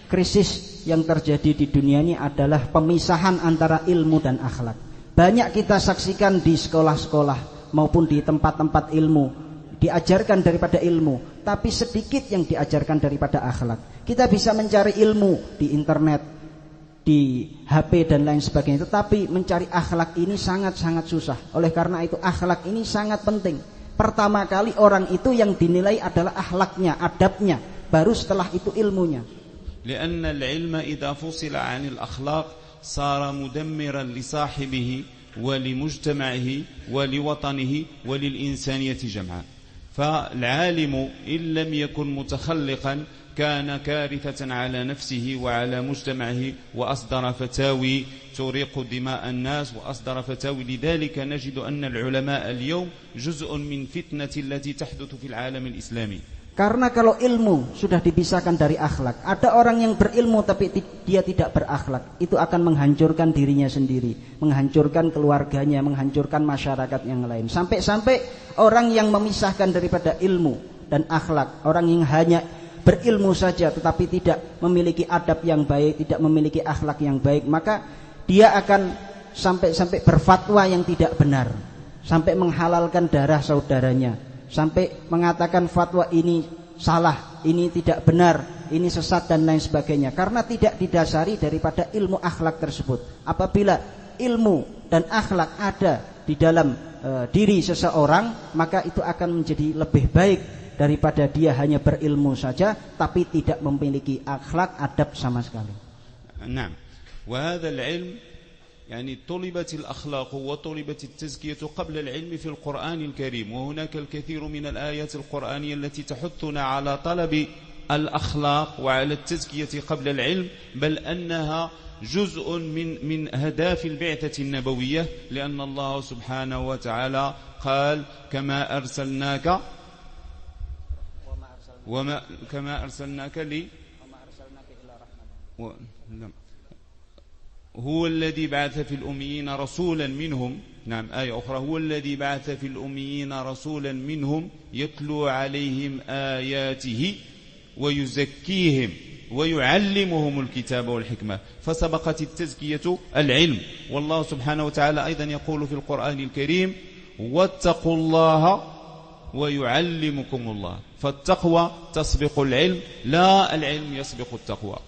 krisis yang terjadi di dunia ini adalah pemisahan antara ilmu dan akhlak. Banyak kita saksikan di sekolah-sekolah maupun di tempat-tempat ilmu, diajarkan daripada ilmu, tapi sedikit yang diajarkan daripada akhlak. Kita bisa mencari ilmu di internet, di HP dan lain sebagainya, tetapi mencari akhlak ini sangat-sangat susah. Oleh karena itu akhlak ini sangat penting. Pertama kali orang itu yang dinilai adalah akhlaknya, adabnya, baru setelah itu ilmunya. لأن العلم إذا فصل عن الأخلاق صار مدمرا لصاحبه ولمجتمعه ولوطنه وللإنسانية جمعاء. فالعالم إن لم يكن متخلقا كان كارثة على نفسه وعلى مجتمعه وأصدر فتاوي تريق دماء الناس وأصدر فتاوي. لذلك نجد أن العلماء اليوم جزء من فتنة التي تحدث في العالم الإسلامي. Karena kalau ilmu sudah dipisahkan dari akhlak, ada orang yang berilmu tapi dia tidak berakhlak, itu akan menghancurkan dirinya sendiri, menghancurkan keluarganya, menghancurkan masyarakat yang lain. Sampai-sampai orang yang memisahkan daripada ilmu dan akhlak, orang yang hanya berilmu saja tetapi tidak memiliki adab yang baik, tidak memiliki akhlak yang baik, maka dia akan sampai berfatwa yang tidak benar, sampai menghalalkan darah saudaranya, sampai mengatakan fatwa ini salah, ini tidak benar, ini sesat dan lain sebagainya, karena tidak didasari daripada ilmu akhlak tersebut. Apabila ilmu dan akhlak ada di dalam diri seseorang, maka itu akan menjadi lebih baik daripada dia hanya berilmu saja tapi tidak memiliki akhlak, adab sama sekali. Nah, وهذا العلم يعني طلبت الأخلاق وطلبت التزكية قبل العلم في القرآن الكريم وهناك الكثير من الآيات القرآنية التي تحثنا على طلب الأخلاق وعلى التزكية قبل العلم بل أنها جزء من أهداف البعثة النبوية لأن الله سبحانه وتعالى قال كما أرسلناك هو الذي بعث في الأميين رسولا منهم. نعم، آية أخرى هو الذي بعث في الأميين رسولا منهم يتلو عليهم آياته ويزكيهم ويعلمهم الكتاب والحكمة. فسبقت التزكية العلم. والله سبحانه وتعالى أيضا يقول في القرآن الكريم واتقوا الله ويعلمكم الله. فالتقوى تسبق العلم لا العلم يسبق التقوى.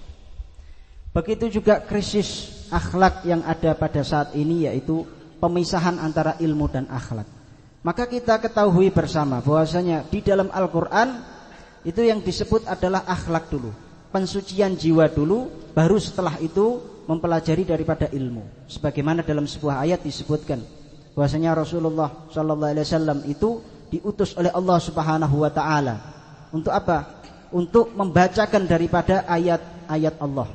Begitu juga krisis akhlak yang ada pada saat ini, yaitu pemisahan antara ilmu dan akhlak. Maka kita ketahui bersama bahwasanya di dalam Al-Quran itu yang disebut adalah akhlak dulu, pensucian jiwa dulu, baru setelah itu mempelajari daripada ilmu. Sebagaimana dalam sebuah ayat disebutkan bahwasanya Rasulullah SAW itu diutus oleh Allah Subhanahu wa taala Untuk apa? Untuk membacakan daripada ayat-ayat Allah.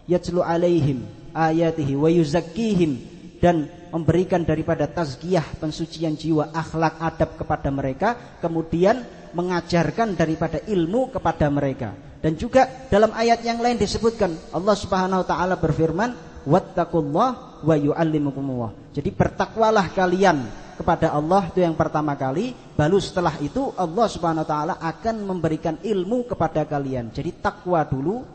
Yatlu alaihim ayatihi wa yuzakkihim, dan memberikan daripada tazkiyah, pensucian jiwa, akhlak, adab kepada mereka, kemudian mengajarkan daripada ilmu kepada mereka. Dan juga dalam ayat yang lain disebutkan Allah Subhanahu wa taala berfirman, wattaqullah wa yu'allimukumullah. Jadi bertakwalah kalian kepada Allah, itu yang pertama kali. Baru setelah itu Allah Subhanahu wa taala akan memberikan ilmu kepada kalian. Jadi takwa dulu,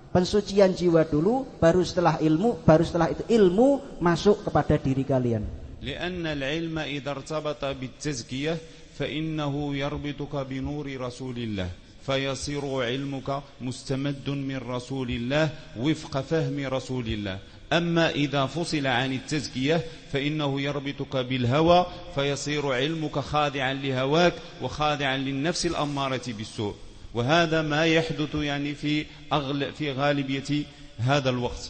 pensucian jiwa dulu, baru setelah ilmu, baru setelah itu ilmu masuk kepada diri kalian. لأن العلم إذا ارتبط بالتزكية فإنه يربطك بنور رسول الله فيصير علمك مستمد من رسول الله وفق فهم رسول الله. أما إذا فصل عن التزكية فإنه يربطك بالهوى فيصير علمك خاضعا لهواك وخاضعا للنفس الأمارة بالسوء. وهذا ما يحدث يعني في غالبية هذا الوقت.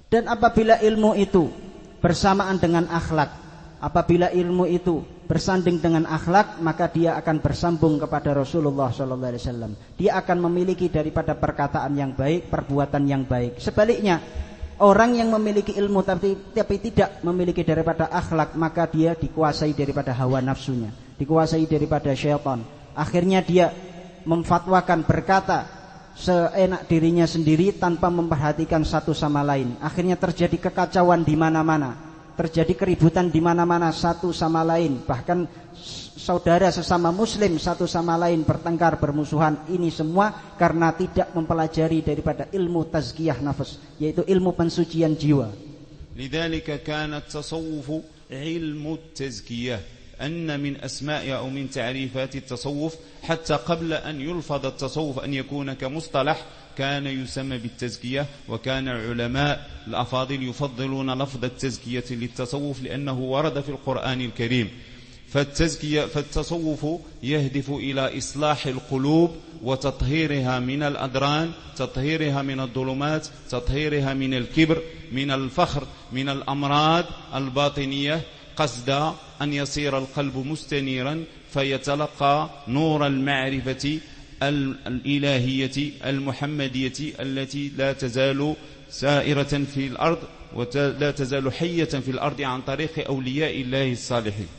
Dan apabila ilmu itu bersamaan dengan akhlak, apabila ilmu itu bersanding dengan akhlak, maka dia akan bersambung kepada Rasulullah SAW. Dia akan memiliki daripada perkataan yang baik, perbuatan yang baik. Sebaliknya, orang yang memiliki ilmu tapi tidak memiliki daripada akhlak, maka dia dikuasai daripada hawa nafsunya, dikuasai daripada syaitan. Akhirnya dia memfatwakan, berkata seenak dirinya sendiri tanpa memperhatikan satu sama lain. Akhirnya terjadi kekacauan di mana-mana, terjadi keributan di mana-mana satu sama lain. Bahkan saudara sesama muslim satu sama lain bertengkar, bermusuhan. Ini semua karena tidak mempelajari daripada ilmu tazkiyah nafas, yaitu ilmu pensucian jiwa. لذلك كان التصوف علم التزكية. أن من أسماء أو من تعريفات التصوف حتى قبل أن يلفظ التصوف أن يكون كمصطلح كان يسمى بالتزكية. وكان العلماء الأفاضل يفضلون لفظ التزكية للتصوف لأنه ورد في القرآن الكريم. فالتصوف يهدف إلى إصلاح القلوب وتطهيرها من الأدران، تطهيرها من الظلمات، تطهيرها من الكبر، من الفخر، من الأمراض الباطنية، قصد أن يصير القلب مستنيرا فيتلقى نور المعرفة الإلهية المحمدية التي لا تزال سائرة في الأرض ولا تزال حية في الأرض عن طريق أولياء الله الصالحين.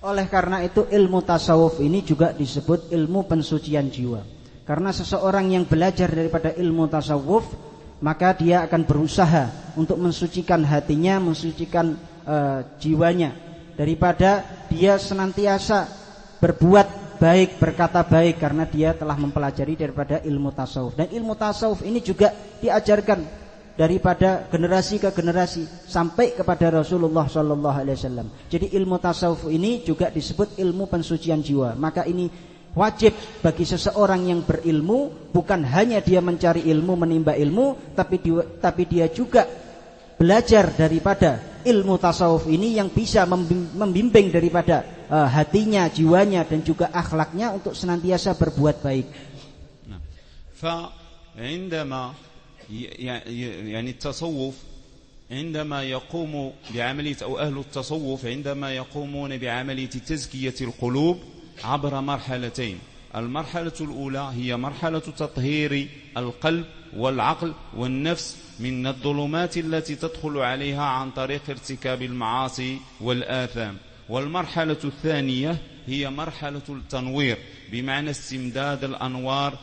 Oleh karena itu ilmu tasawuf ini juga disebut ilmu pensucian jiwa. Karena seseorang yang belajar daripada ilmu tasawuf, maka dia akan berusaha untuk mensucikan hatinya, mensucikan jiwanya, daripada dia senantiasa berbuat baik, berkata baik, karena dia telah mempelajari daripada ilmu tasawuf. Dan ilmu tasawuf ini juga diajarkan daripada generasi ke generasi sampai kepada Rasulullah SAW. Jadi ilmu tasawuf ini juga disebut ilmu pensucian jiwa. Maka ini wajib bagi seseorang yang berilmu, bukan hanya dia mencari ilmu, menimba ilmu, tapi dia juga belajar daripada ilmu tasawuf ini yang bisa membimbing daripada hatinya, jiwanya, dan juga akhlaknya untuk senantiasa berbuat baik. فعندما يعني التصوف عندما يقوم بعملية أو أهل التصوف عندما يقومون بعملية تزكية القلوب عبر مرحلتين. المرحلة الأولى هي مرحلة تطهير القلب والعقل والنفس من الظلمات التي تدخل عليها عن طريق ارتكاب المعاصي والآثام. والمرحلة الثانية هي مرحلة التنوير بمعنى استمداد الأنوار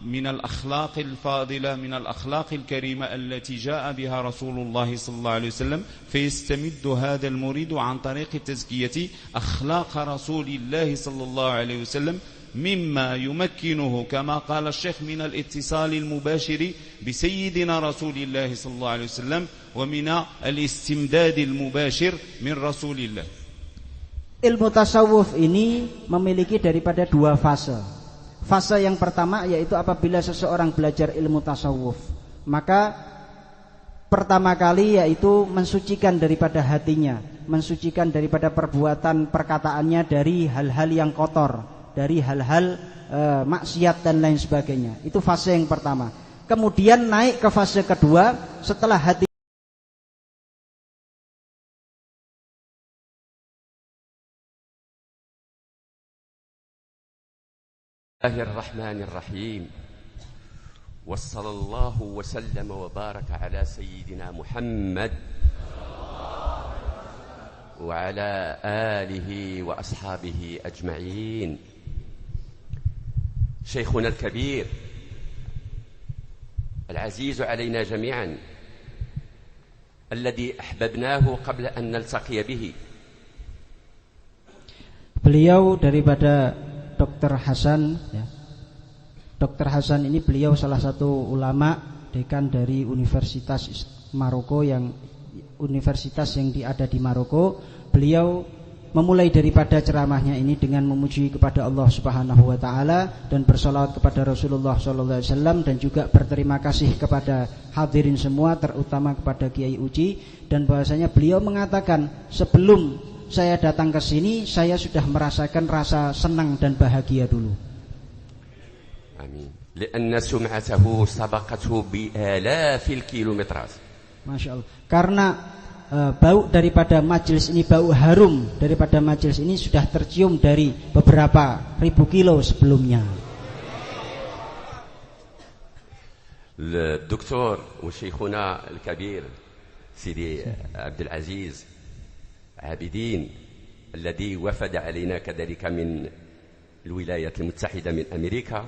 من الأخلاق الفاضلة، من الأخلاق الكريمة التي جاء بها رسول الله صلى الله عليه وسلم. فيستمد هذا المريد عن طريق تزكية أخلاق رسول الله صلى الله عليه وسلم مما يمكنه كما قال الشيخ من الاتصال المباشر بسيدنا رسول الله صلى الله عليه وسلم ومن الاستمداد المباشر من رسول الله. Ilmu tasawuf ini memiliki daripada dua fase. Fase yang pertama yaitu apabila seseorang belajar ilmu tasawuf, maka pertama kali yaitu mensucikan daripada hatinya, mensucikan daripada perbuatan perkataannya dari hal-hal yang kotor, dari hal-hal maksiat dan lain sebagainya. Itu fase yang pertama. Kemudian naik ke fase kedua setelah hati الله الرحمن الرحيم وصلى الله وسلم وبارك على سيدنا محمد وعلى آله وأصحابه أجمعين. شيخنا الكبير العزيز علينا جميعا الذي أحببناه قبل أن نلتقي به. Beliau daripada Dr. Hasan ya. Dr. Hasan ini beliau salah satu ulama dekan dari Universitas Maroko universitas yang ada di Maroko. Beliau memulai daripada ceramahnya ini dengan memuji kepada Allah Subhanahu wa taala dan bersolawat kepada Rasulullah sallallahu alaihi wasallam dan juga berterima kasih kepada hadirin semua, terutama kepada Kiai Uci, dan bahwasanya beliau mengatakan sebelum saya datang ke sini saya sudah merasakan rasa senang dan bahagia dulu. Amin. Karena sum'atahu sabaqathu bi alafil kilometrat. Masya Allah. Karena bau daripada majelis ini, bau harum daripada majelis ini sudah tercium dari beberapa ribu kilo sebelumnya. Doktor wa Syekhuna al-Kabir Sidi Abdul Aziz عابدين الذي وفد علينا كذلك من الولايات المتحدة من أمريكا،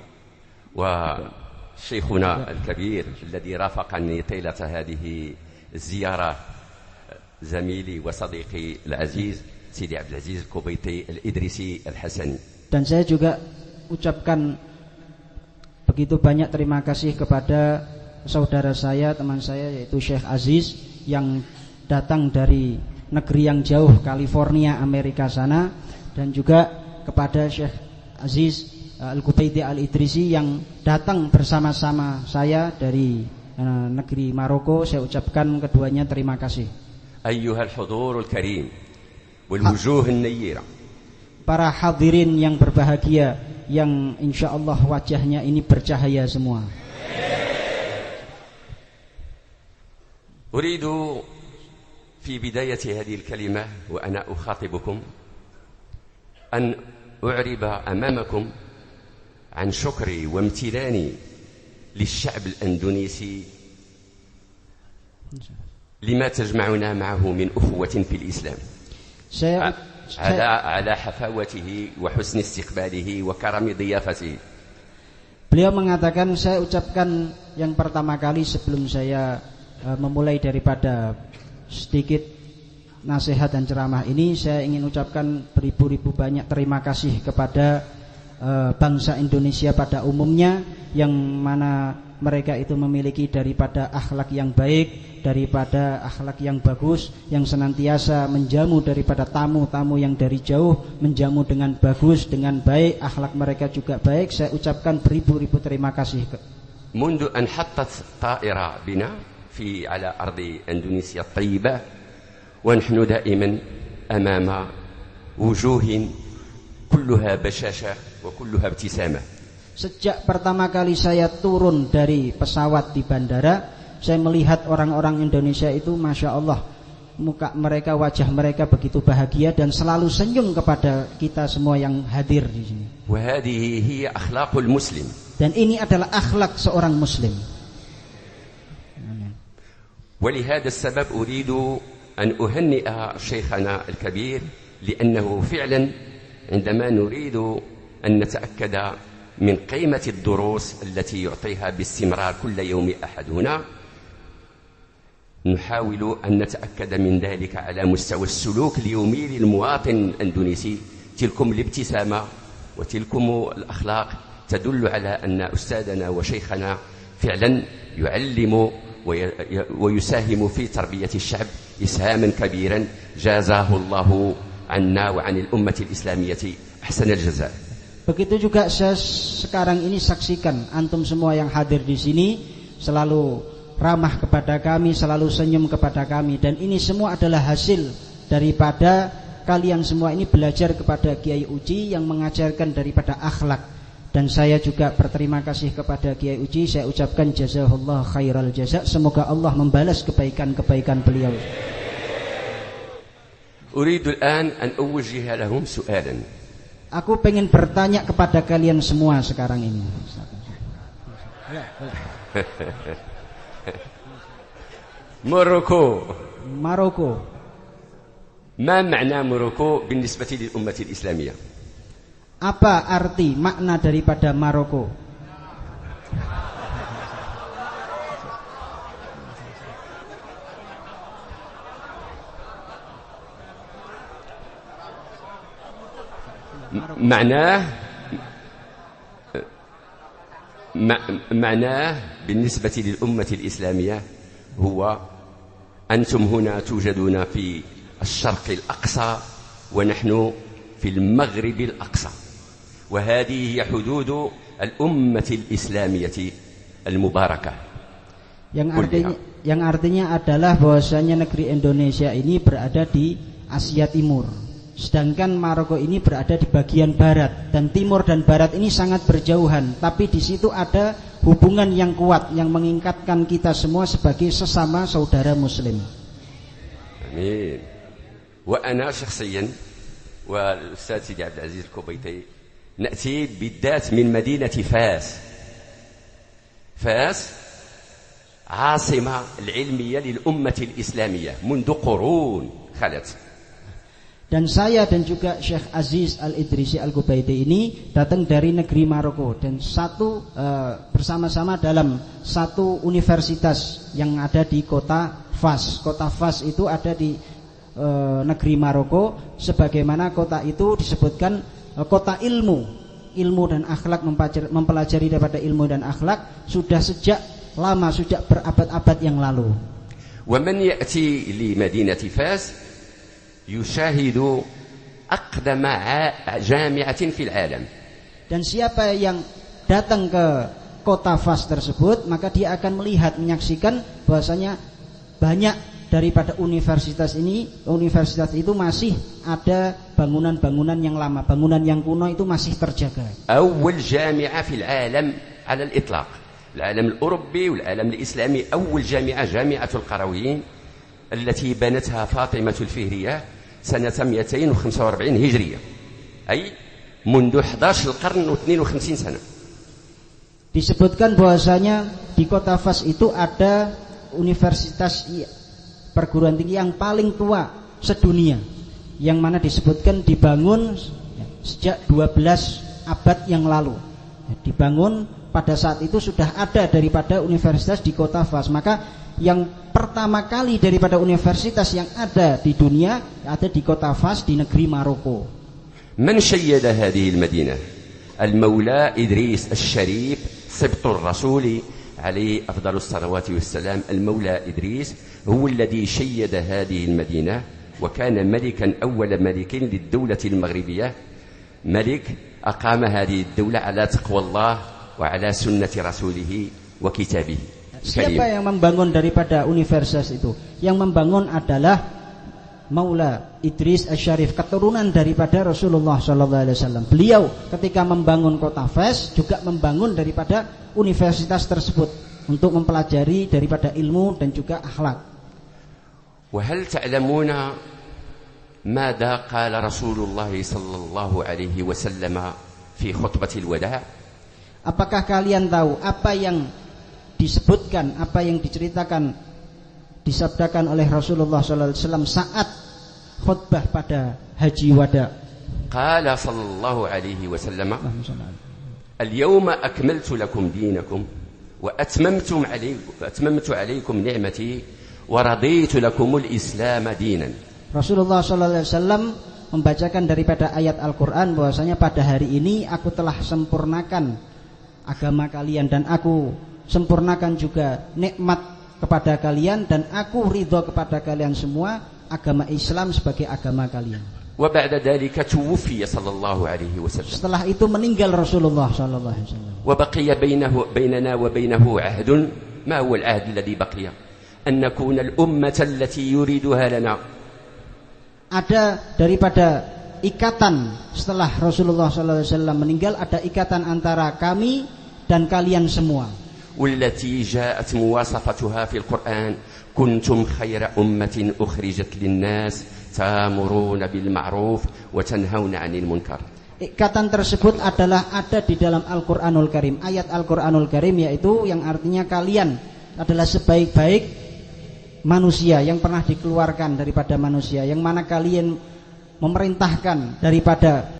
وشيخنا الكبير الذي رافقني طيلة هذه الزيارة زميلي وصديقي العزيز سيدي عبد العزيز الكوبيتي الإدريسي الحسني. Dan saya juga ucapkan begitu banyak terima kasih kepada saudara saya, teman saya yaitu Syekh Aziz yang datang dari negeri yang jauh, California, Amerika sana, dan juga kepada Syekh Aziz Al-Kubaiti Al-Idrisi yang datang bersama-sama saya dari negeri Maroko. Saya ucapkan keduanya terima kasih. Ayyuhal hudurul karim wal wujuh an-nayyira. Para hadirin yang berbahagia yang insyaallah wajahnya ini bercahaya semua. Uridu في بداية هذه الكلمة وأنا أخاطبكم أن أعرب أمامكم عن شكري وامتناني للشعب الأندونيسي لما تجمعنا معه من أخوة في الإسلام على حفاوته وحسن استقباله وكرم ضيافته. Beliau mengatakan, saya ucapkan yang pertama kali sebelum saya memulai daripada sedikit nasihat dan ceramah ini, saya ingin ucapkan beribu-ribu banyak terima kasih kepada bangsa Indonesia pada umumnya, yang mana mereka itu memiliki daripada akhlak yang baik, daripada akhlak yang bagus, yang senantiasa menjamu daripada tamu-tamu yang dari jauh, menjamu dengan bagus, dengan baik, akhlak mereka juga baik. Saya ucapkan beribu-ribu terima kasih. Mundu an hattat ta'ira bina في على أرض إندونيسيا الطيبة ونحن دائما أمام وجوه كلها بشاشة وكلها ابتسامة. Sejak pertama kali saya turun dari pesawat di bandara, saya melihat orang-orang Indonesia itu, Masya Allah, muka mereka, wajah mereka begitu bahagia dan selalu senyum kepada kita semua yang hadir di sini. وهذه هي أخلاق المسلم. Dan ini adalah akhlak seorang Muslim. ولهذا السبب أريد أن أهنئ شيخنا الكبير، لأنه فعلا عندما نريد أن نتأكد من قيمة الدروس التي يعطيها باستمرار كل يوم أحد هنا، نحاول أن نتأكد من ذلك على مستوى السلوك اليومي للمواطن الأندونيسي. تلكم الابتسامة وتلكم الأخلاق تدل على أن أستاذنا وشيخنا فعلا يعلم ويساهم في تربية الشعب إسهاما كبيرا، جازاه الله عنا وعن الأمة الإسلامية أحسن الجزاء. Begitu juga saya sekarang ini saksikan antum semua yang hadir di sini selalu ramah kepada kami, selalu senyum kepada kami, dan ini semua adalah hasil daripada kalian semua ini belajar kepada Kiai Uci yang mengajarkan daripada akhlak. Dan saya juga berterima kasih kepada Kiai Uci. Saya ucapkan jazahullah khairal jaza. Semoga Allah membalas kebaikan-kebaikan beliau. Uridu al-an an uwajjiha lahum su'alan. Aku pengen bertanya kepada kalian semua sekarang ini. Maroko. ما معنى موروكو بالنسبة للأمة الإسلامية؟ Apa arti makna daripada Maroko? معناه بالنسبة للأمة الإسلامية هو أنتم هنا توجدون في الشرق الأقصى ونحن في المغرب الأقصى، وهذه هي حدود الأمة الإسلامية المباركة. Yang artinya adalah bahwasanya negeri Indonesia ini berada di Asia Timur, sedangkan Maroko ini berada di bagian barat, dan timur dan barat ini sangat berjauhan, tapi di situ ada hubungan yang kuat yang mengikatkan kita semua sebagai sesama saudara muslim. Amin. وأنا شخصيا والأستاذ سيدي عبد العزيز الكوبيتي نأتي بالذات من مدينة فاس عاصمة العلمية للأمة الإسلامية منذ قرون خلت. Dan saya dan juga Syekh Aziz Al-Idrisi Al-Kubaiti ini datang dari negeri Maroko, dan bersama-sama dalam satu universitas yang ada di kota Fas. Kota Fas itu ada di negeri Maroko, sebagaimana kota itu disebutkan kota ilmu dan akhlak, mempelajari daripada ilmu dan akhlak sudah sejak lama, sejak berabad-abad yang lalu. ومن يأتي لمدينة فاس يشاهد أقدم جامعة في العالم. Dan siapa yang datang ke kota Fas tersebut, maka dia akan melihat, menyaksikan bahwasanya banyak daripada universitas itu masih ada bangunan-bangunan yang lama, bangunan yang kuno itu masih terjaga. أول جامعة في العالم على الإطلاق، العالم الأوروبي والعالم الإسلامي، أول جامعة القرويين التي بنتها فاطمة الفهرية سنة 245 هجرية، أي منذ 11 القرن و52 سنة. Disebutkan bahwasanya di kota Fas itu ada universitas perguruan tinggi yang paling tua sedunia, yang mana disebutkan dibangun sejak 12 abad yang lalu. Dibangun pada saat itu sudah ada daripada universitas di kota Fas. Maka yang pertama kali daripada universitas yang ada di dunia ada di kota Fas di negeri Maroko. من شيد هذه المدينة؟ المولى إدريس الشريف سبط الرسول عليه أفضل الصلوات والسلام. المولى إدريس هو الذي شيد هذه المدينة، وكان ملكا أول ملك للدولة المغربية، ملك أقام هذه الدولة على تقوى الله وعلى سنة رسوله وكتابه. Siapa yang membangun daripada universitas itu? Yang membangun adalah Maula Idris Asy-Syarif, keturunan daripada Rasulullah SAW. Beliau ketika membangun kota Fas juga membangun daripada universitas tersebut untuk mempelajari daripada ilmu dan juga akhlak. وهل تعلمون ماذا قال رسول الله صلى الله عليه وسلم في خطبة الوداع؟ Apakah kalian tahu apa yang disebutkan, apa yang diceritakan, disabdakan oleh Rasulullah SAW saat khutbah pada haji wada? قال صلى الله عليه وسلم اليوم أكملت لكم دينكم وأتممت عليكم نعمتي ورضيت لكم الإسلام دينا. Rasulullah SAW membacakan daripada ayat Al-Quran bahwasanya pada hari ini aku telah sempurnakan agama kalian, dan aku sempurnakan juga nikmat kepada kalian, dan aku ridho kepada kalian semua agama Islam sebagai agama kalian. وبعد ذلك توفي صلى الله عليه وسلم. Setelah itu meninggal Rasulullah sallallahu alaihi wasallam. وبقي بيننا وبينه عهد. ما هو العهد الذي بقي؟ أن نكون الأمة التي يريدها لنا. Ada daripada ikatan setelah Rasulullah sallallahu alaihi wasallam meninggal, ada ikatan antara kami dan kalian semua. والتي جاءت مواصفتها في القرآن كنتم خير أمة أخرجت للناس تأمرون بالمعروف وتنهون عن المنكر. ikatan tersebut adalah ada di dalam Al-Qur'anul Karim. Ayat Al-Qur'anul Karim yaitu yang artinya kalian adalah sebaik-baik manusia yang pernah dikeluarkan daripada manusia, yang mana kalian memerintahkan daripada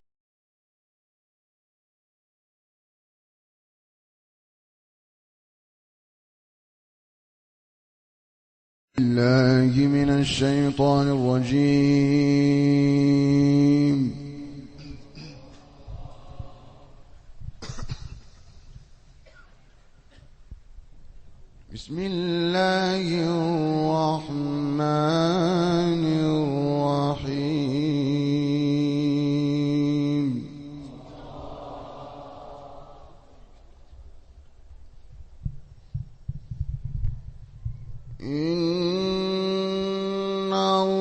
billahi minasy syaithanir rajim. Bismillahirrahmanirrahim.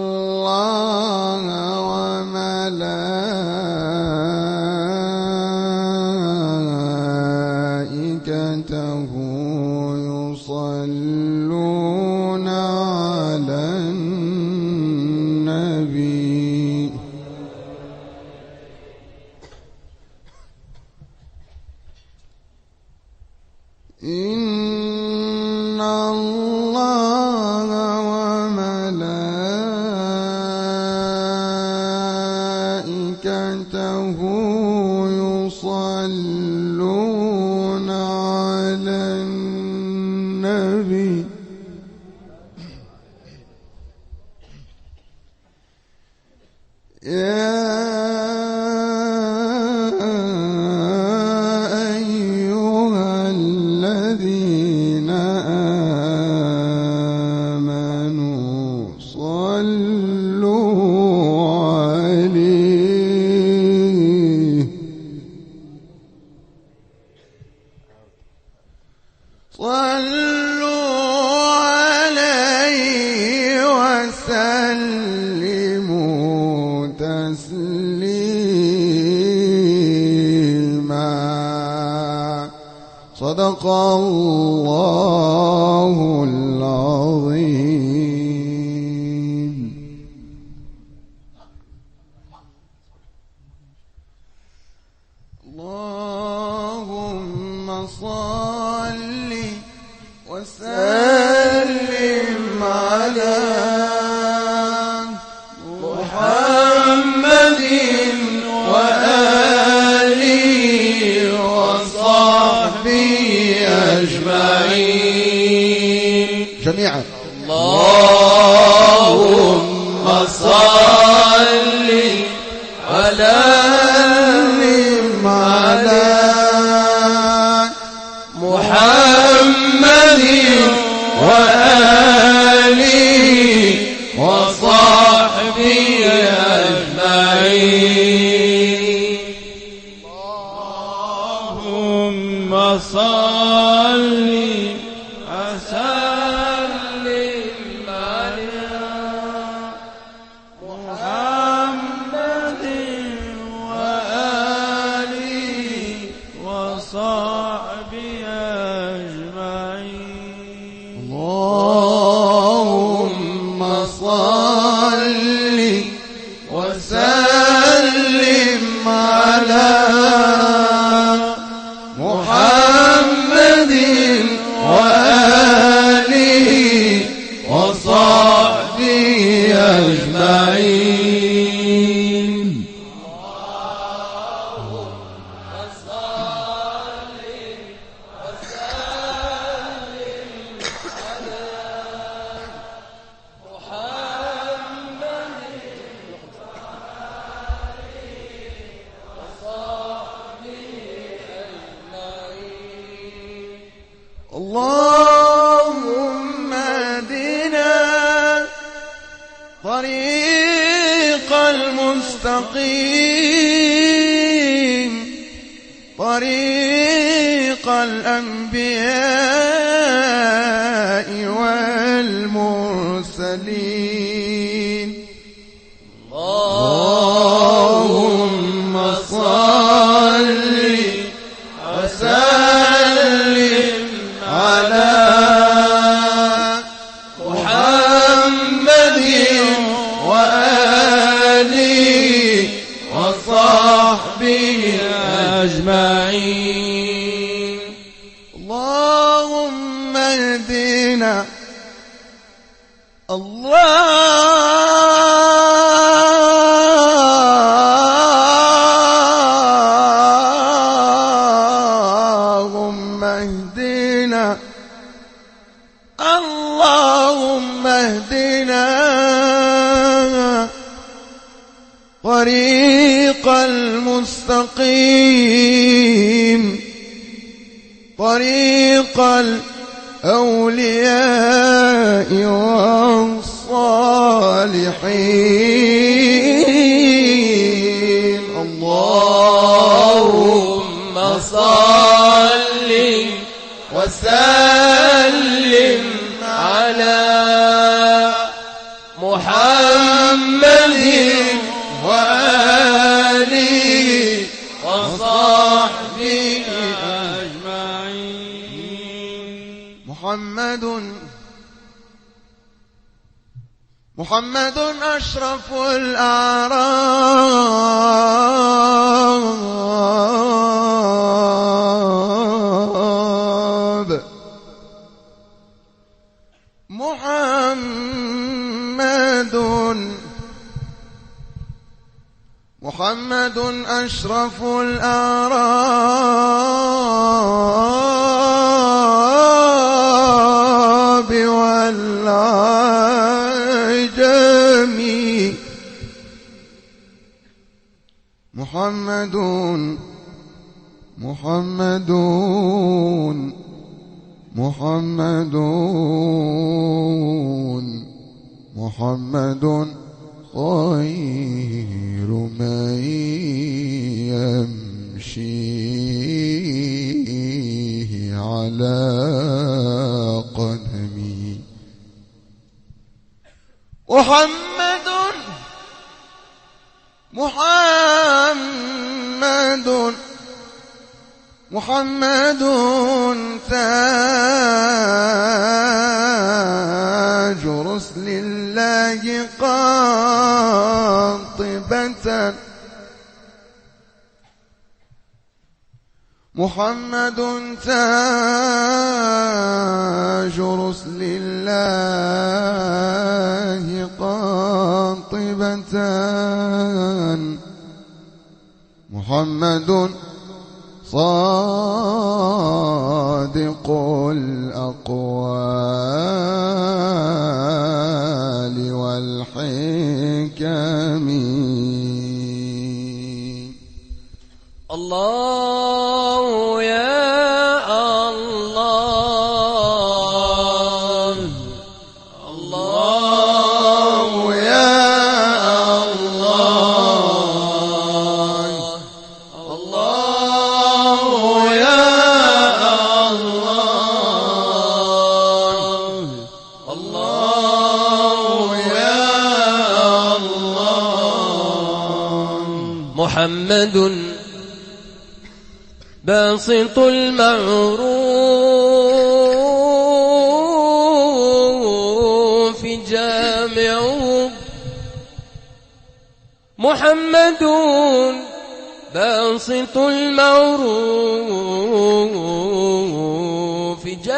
Innallaha wa malaikatahu يصلون على النبي إن الله وملائكته يصلون على النبي يا أيها الذين آمنوا صلوا عليه وسلموا تسليما. صدق الله العظيم. اللهم صل وسلم على محمد وآله وصحبه أجمعين جميعا. اللهم صل على محمد وآله وصحبه أجمعين. اللهم صل وسلم على محمد وآله وصحبه أجمعين. اللهم صل وسلم على محمد وآله وصحبه أجمعين. اللهم اهدنا طريق المستقيم طريق الأنبياء والمرسلين. اللهم صل وسلم على محمد وآله وصحبه اللهم اهدنا اللهم اهدنا اللهم اهدنا طريق المستقيم طريق الأولياء والصالحين اللهم صل وسلم على محمد وآله وصحبه أجمعين. محمد أشرف الأعراب محمد أشرف الأعراب والعجم محمد خير من يمشي على قدمي محمد تاج رسل الله قاطبة محمد تاج رسل الله قاطبة محمد صادق الأقوال والحكم الله يا الله الله يا الله الله يا الله الله يا الله محمد باسط المعروف جامع محمد باسط المعروف جامع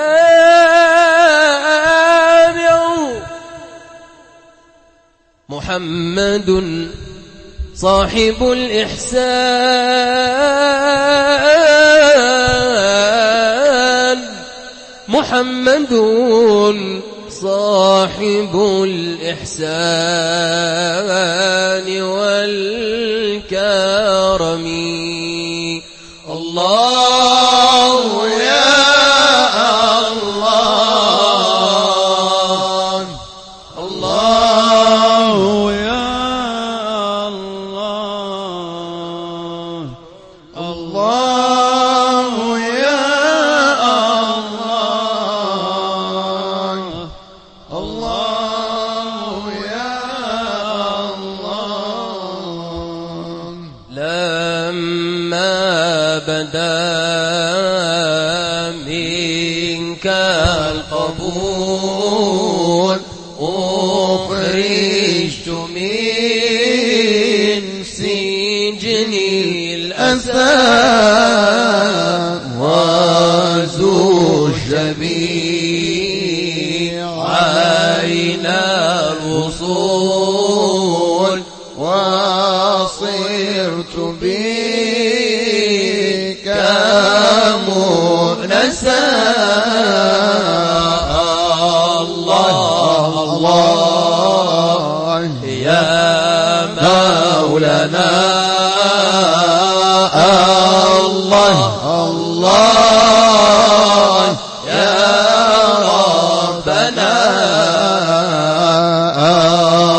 محمد صاحب الإحسان محمد صاحب الإحسان والكرم الله يا الله الله يا الله الله يا الله الله يا الله لما بدا منك القبول أخرجت من سجن الأسى وذو الجميع عين الوصول وصرت بك مؤنسا الله الله يا مولانا الله الله يا ربنا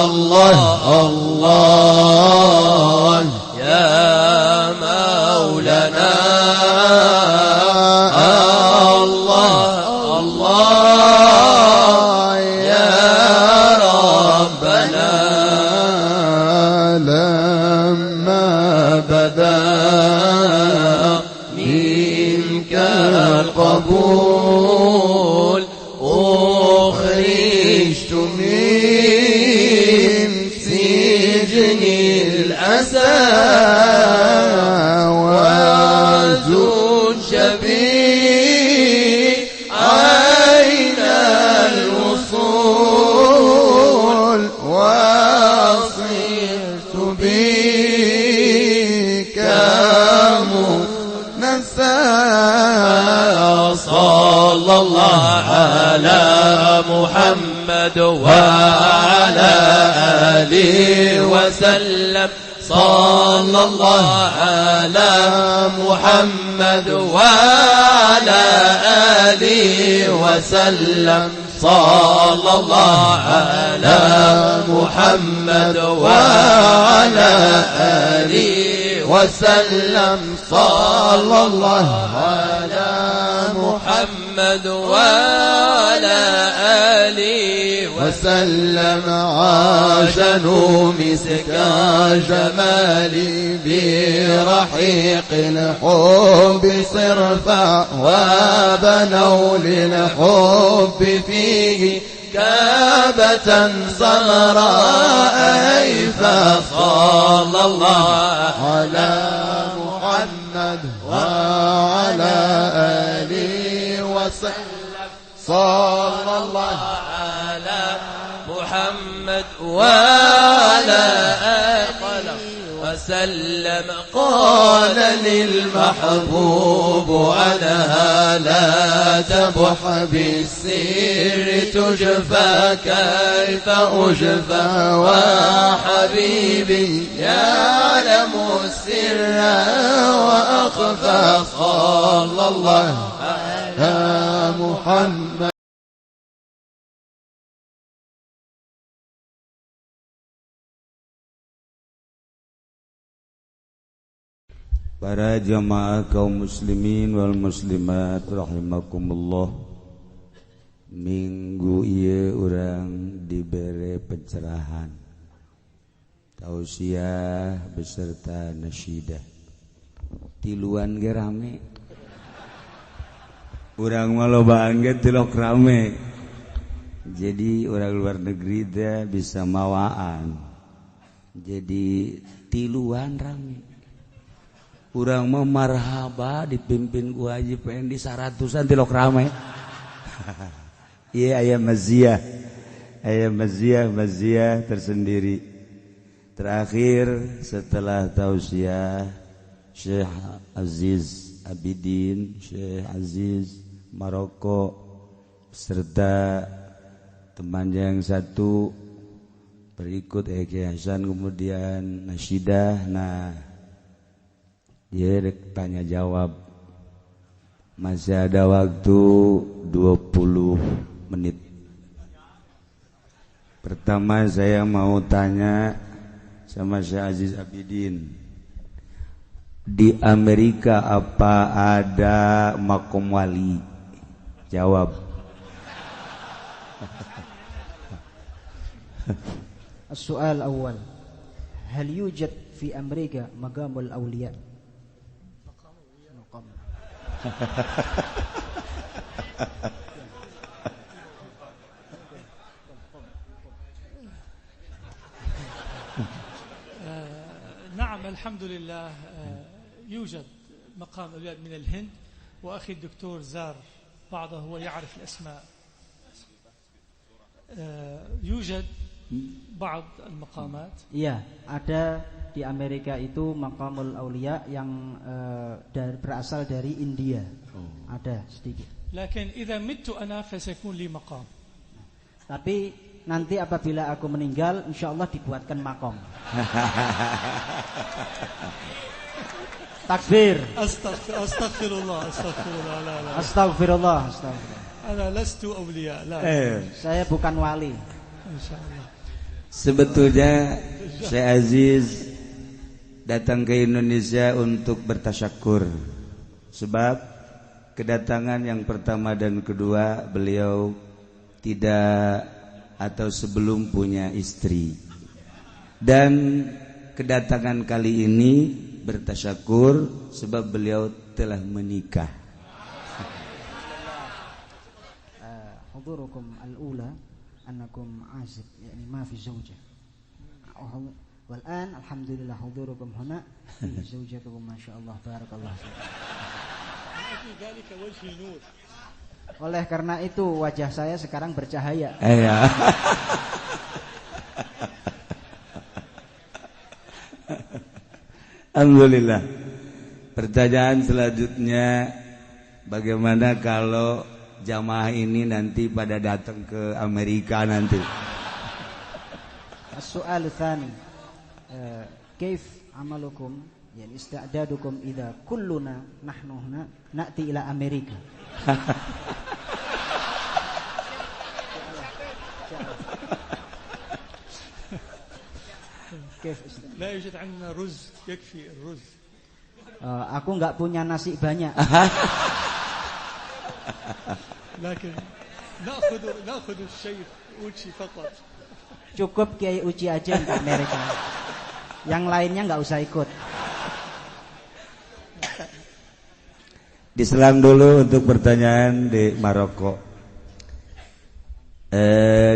الله الله يا مولانا الله الله يا ربنا لما بدا منك القبول أخرجت من سجن الأسى وزج بي عين الوصول وصرت بك مؤنسا صلى الله على محمد وعلى آله وسلم صلى الله على محمد وعلى آله وسلم صلى الله على محمد وعلى آله وسلم صلى الله على محمد وعلى آله وسلم عاشنوا مسك جمالي برحيق الحب صرفا وبنوا للحب فيه كعبة سمراء فصلى الله على محمد وعلى آله وسلم صلى الله على محمد وعلى آله وسلم قال للمحبوب أنا لا تبح بالسير تجفى كيف أجفى وحبيبي يعلم السر وأخفى صلى الله على محمد. Para jamaah kaum muslimin wal muslimat rahimakumullah. Minggu ieu urang dibere pencerahan tausiah beserta nasyidah. Tiluan ge rame. Urang mah lobaan ge tilok rame. Jadi orang luar negeri teh bisa mawaan. Jadi tiluan rame. Urang mah marhaba dipimpin ku Haji Pendi 100-an tilok rame. Iya aya maziah. Aya maziah tersendiri. Terakhir setelah tausiah Syekh Aziz Abidin, Syekh Aziz Maroko serta teman yang satu berikut Eki Hasan kemudian nasyidah. Nah dia tanya jawab. Masih ada waktu 20 menit. Pertama saya mau tanya sama Syekh Aziz Abidin. Di Amerika apa ada makom wali? Jawab. السؤال الأول هل يوجد في أمريكا مقام الأولياء؟ نعم الحمد لله يوجد مقام أولياء من الهند وأخي الدكتور زار بعضه هو يعرف الأسماء. يوجد بعض المقامات. Iya, ada di Amerika itu maqamul aulia yang berasal dari India. Ada sedikit. لكن إذا مت أنا فسيكون لي مقام. Tapi nanti apabila aku meninggal, insyaallah dibuatkan makom. Takbir. Astaghfirullah. La. Astaghfirullah. Ana lastu awliya. La. Saya bukan wali. Insyaallah. Sebetulnya Syekh Aziz datang ke Indonesia untuk bertasyakur. Sebab kedatangan yang pertama dan kedua beliau tidak atau sebelum punya istri. Dan kedatangan kali ini bertasyakur sebab beliau telah menikah. Hudurukum al-ula annakum azib, yani ma fi zawjah. Wal an alhamdulillah hudurukum huna fi zawjatikum masyaallah barakallah. Oleh karena itu wajah saya sekarang bercahaya. Iya. Alhamdulillah. Pertanyaan selanjutnya, bagaimana kalau jamaah ini nanti pada datang ke Amerika nanti? As-su'al tsani. Kaif amalukum, yani ista'dadukum idza kulluna nahnu huna na'ti ila Amerika. لا يوجد عندنا رز يكفي الرز. Aku enggak punya nasi banyak. لكن ناخذ الشيخ أوتشي فقط. Cukup Kiai Uci aja ke Amerika. Yang lainnya enggak usah ikut. Diselang dulu untuk pertanyaan di Maroko.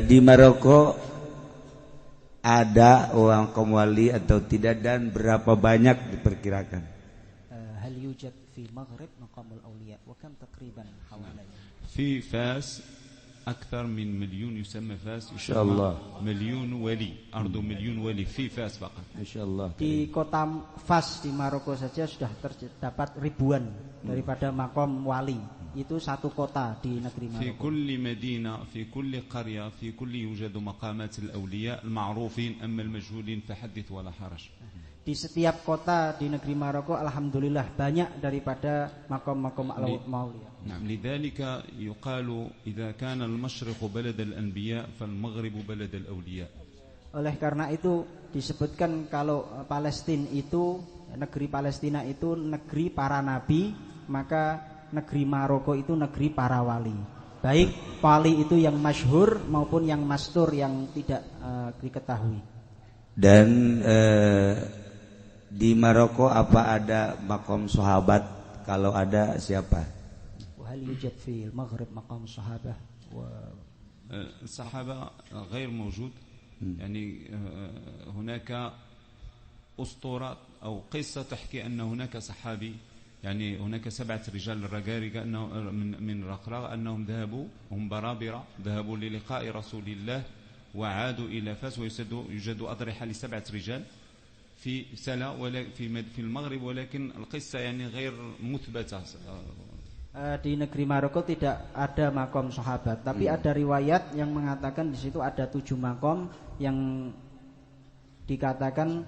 Di Maroko ada uang komwali atau tidak dan berapa banyak diperkirakan? Hal yujad fi Maghrib maqamul awliya wa kam taqriban hawalanya? في فاس أكثر من مليون يسمى فاس. ما شاء الله. مليون ولي، أرض مليون ولي في فاس فقط. ما شاء الله. Di kota Fas di Maroko saja sudah terdapat ribuan daripada makom wali. Itu satu kota di negeri Maroko. في كل مدينة، في كل قرية، في كل يوجد مقامات الأولياء المعروفين، أما المجهولين فحدث ولا حرج. Di setiap kota di negeri Maroko alhamdulillah banyak daripada makom-makom al-auliya. نعم، لذلك يقال إذا كان المشرق بلد الأنبياء فالمغرب بلد الأولياء. Oleh karena itu disebutkan kalau Palestina itu, negeri Palestina itu negeri para nabi, maka negeri Maroko itu negeri para wali. Baik wali itu yang masyhur maupun yang mastur yang tidak diketahui. Dan di Maroko apa ada makom sahabat? Kalau ada siapa? وهل يوجد في المغرب مقام الصحابة؟ الصحابة غير موجود. يعني هناك أسطورة أو قصة تحكي أن هناك صحابي، يعني هناك 7 رجال الرقارقة من رقراق أنهم ذهبوا، هم برابرة، ذهبوا للقاء رسول الله وعادوا إلى فاس ويوجد أضرحة ل7 رجال في سلا في المغرب، ولكن القصة يعني غير مثبتة. Di negeri Maroko tidak ada makom sahabat, tapi ada riwayat yang mengatakan di situ ada 7 makom yang dikatakan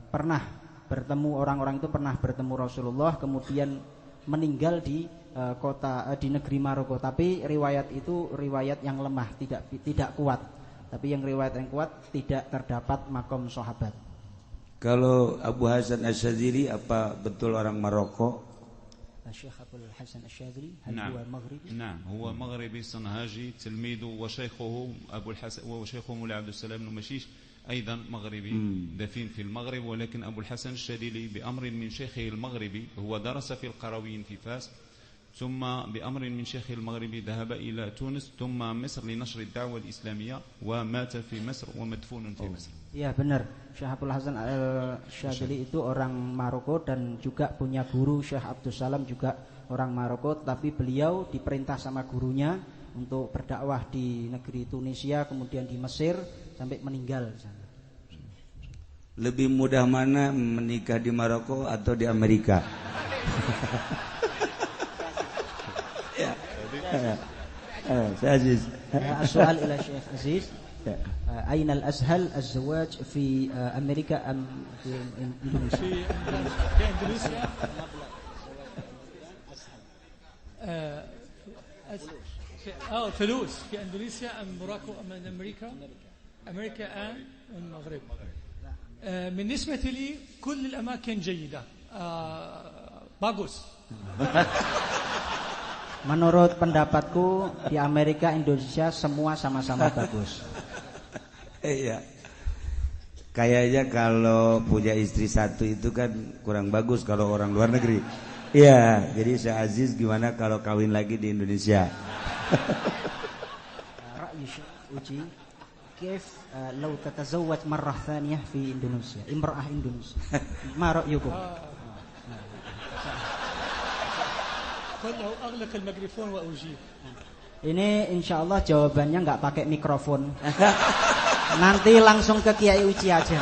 pernah bertemu, orang-orang itu pernah bertemu Rasulullah kemudian meninggal di di negeri Maroko. Tapi riwayat itu riwayat yang lemah, tidak kuat. Tapi yang riwayat yang kuat tidak terdapat makom sahabat. Kalau Abu Hasan Asyadzili apa betul orang Maroko? الشيخ أبو الحسن الشاذلي هل هو مغربي؟ نعم هو مغربي صنهاجي، تلميذه وشيخه أبو الحسن وشيخه مولى عبد السلام بن مشيش أيضا مغربي دفين في المغرب، ولكن أبو الحسن الشاذلي بأمر من شيخه المغربي هو درس في القرويين في فاس، ثم بأمر من شيخه المغربي ذهب إلى تونس ثم مصر لنشر الدعوة الإسلامية ومات في مصر ومدفون في مصر. Iya benar. Syekh Abdul Hasan Al-Syadzili itu orang Maroko dan juga punya guru Syekh Abdul Salam juga orang Maroko, tapi beliau diperintah sama gurunya untuk berdakwah di negeri Tunisia, kemudian di Mesir sampai meninggal di sana. Lebih mudah mana menikah di Maroko atau di Amerika? Ya. Aziz. Soal ila Syekh Aziz. أين الأسهل الزواج في أمريكا أم في إندونيسيا؟ في إندونيسيا فلوس في إندونيسيا أم موراكو أم أمريكا؟ أمريكا أم المغرب. بالنسبة لي كل الأماكن جيدة bagus. Menurut pendapatku di Amerika, Indonesia semua sama-sama bagus. Iya. Kayaknya kalau punya istri satu itu kan kurang bagus kalau orang luar negeri. Iya, jadi Syekh Aziz gimana kalau kawin lagi di Indonesia? رأي أجي كيف لو تتزوج مرة ثانية في إندونيسيا امرأة إندونيسية ما رأيكم؟ قل له أغلق الميكروفون وأجيب. Ini insya Allah jawabannya nggak pakai mikrofon. Nanti langsung ke Kiai Uci aja.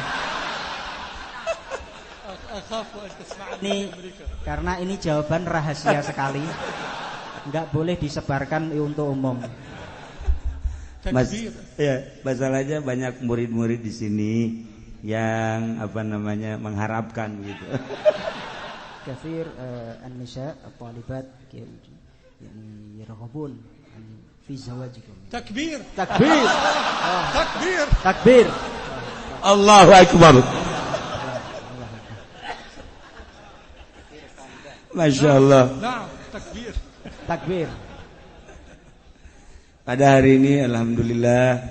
Ini karena ini jawaban rahasia sekali, nggak boleh disebarkan untuk umum. Mas, ya, masalahnya banyak murid-murid di sini yang mengharapkan gitu. كثير النساء الطالبات يعني يرغبون في زواجكم. تكبير تكبير تكبير تكبير Allahu Akbar. Masya Allah. نعم تكبير takbir. Pada hari ini alhamdulillah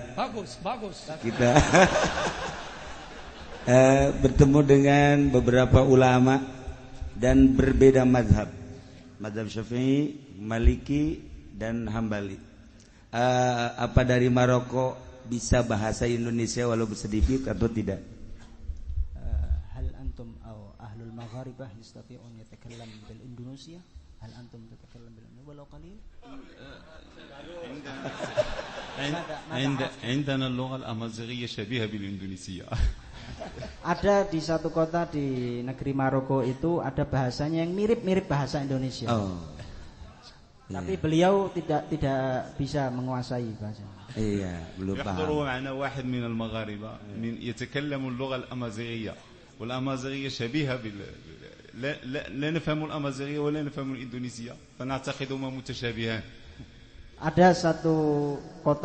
bagus kita bertemu dengan beberapa ulama dan berbeda mazhab Syafi'i, Maliki dan Hambali. Apa dari Maroko bisa bahasa Indonesia walau sedikit atau tidak? هل أنتم أو أهل المغاربة يستطيعون يتكلم بالإندونيسية؟ هل أنتم تتكلم بالإندونيسية ولو قليل؟ عندنا اللغة الأمازيغية شبيهة بالإندونيسية. Ada di satu kota di negeri Maroko itu ada bahasanya yang mirip-mirip bahasa Indonesia. Tapi beliau tidak bisa menguasai bahasa. Iya, belum paham. يحضر معنا واحد من المغاربة يتكلم اللغة الأمازيغية والأمازيغية شبيهة لا نفهم الأمازيغية ولا نفهم الإندونيسية فنعتقدهما متشابهان. Ada satu kota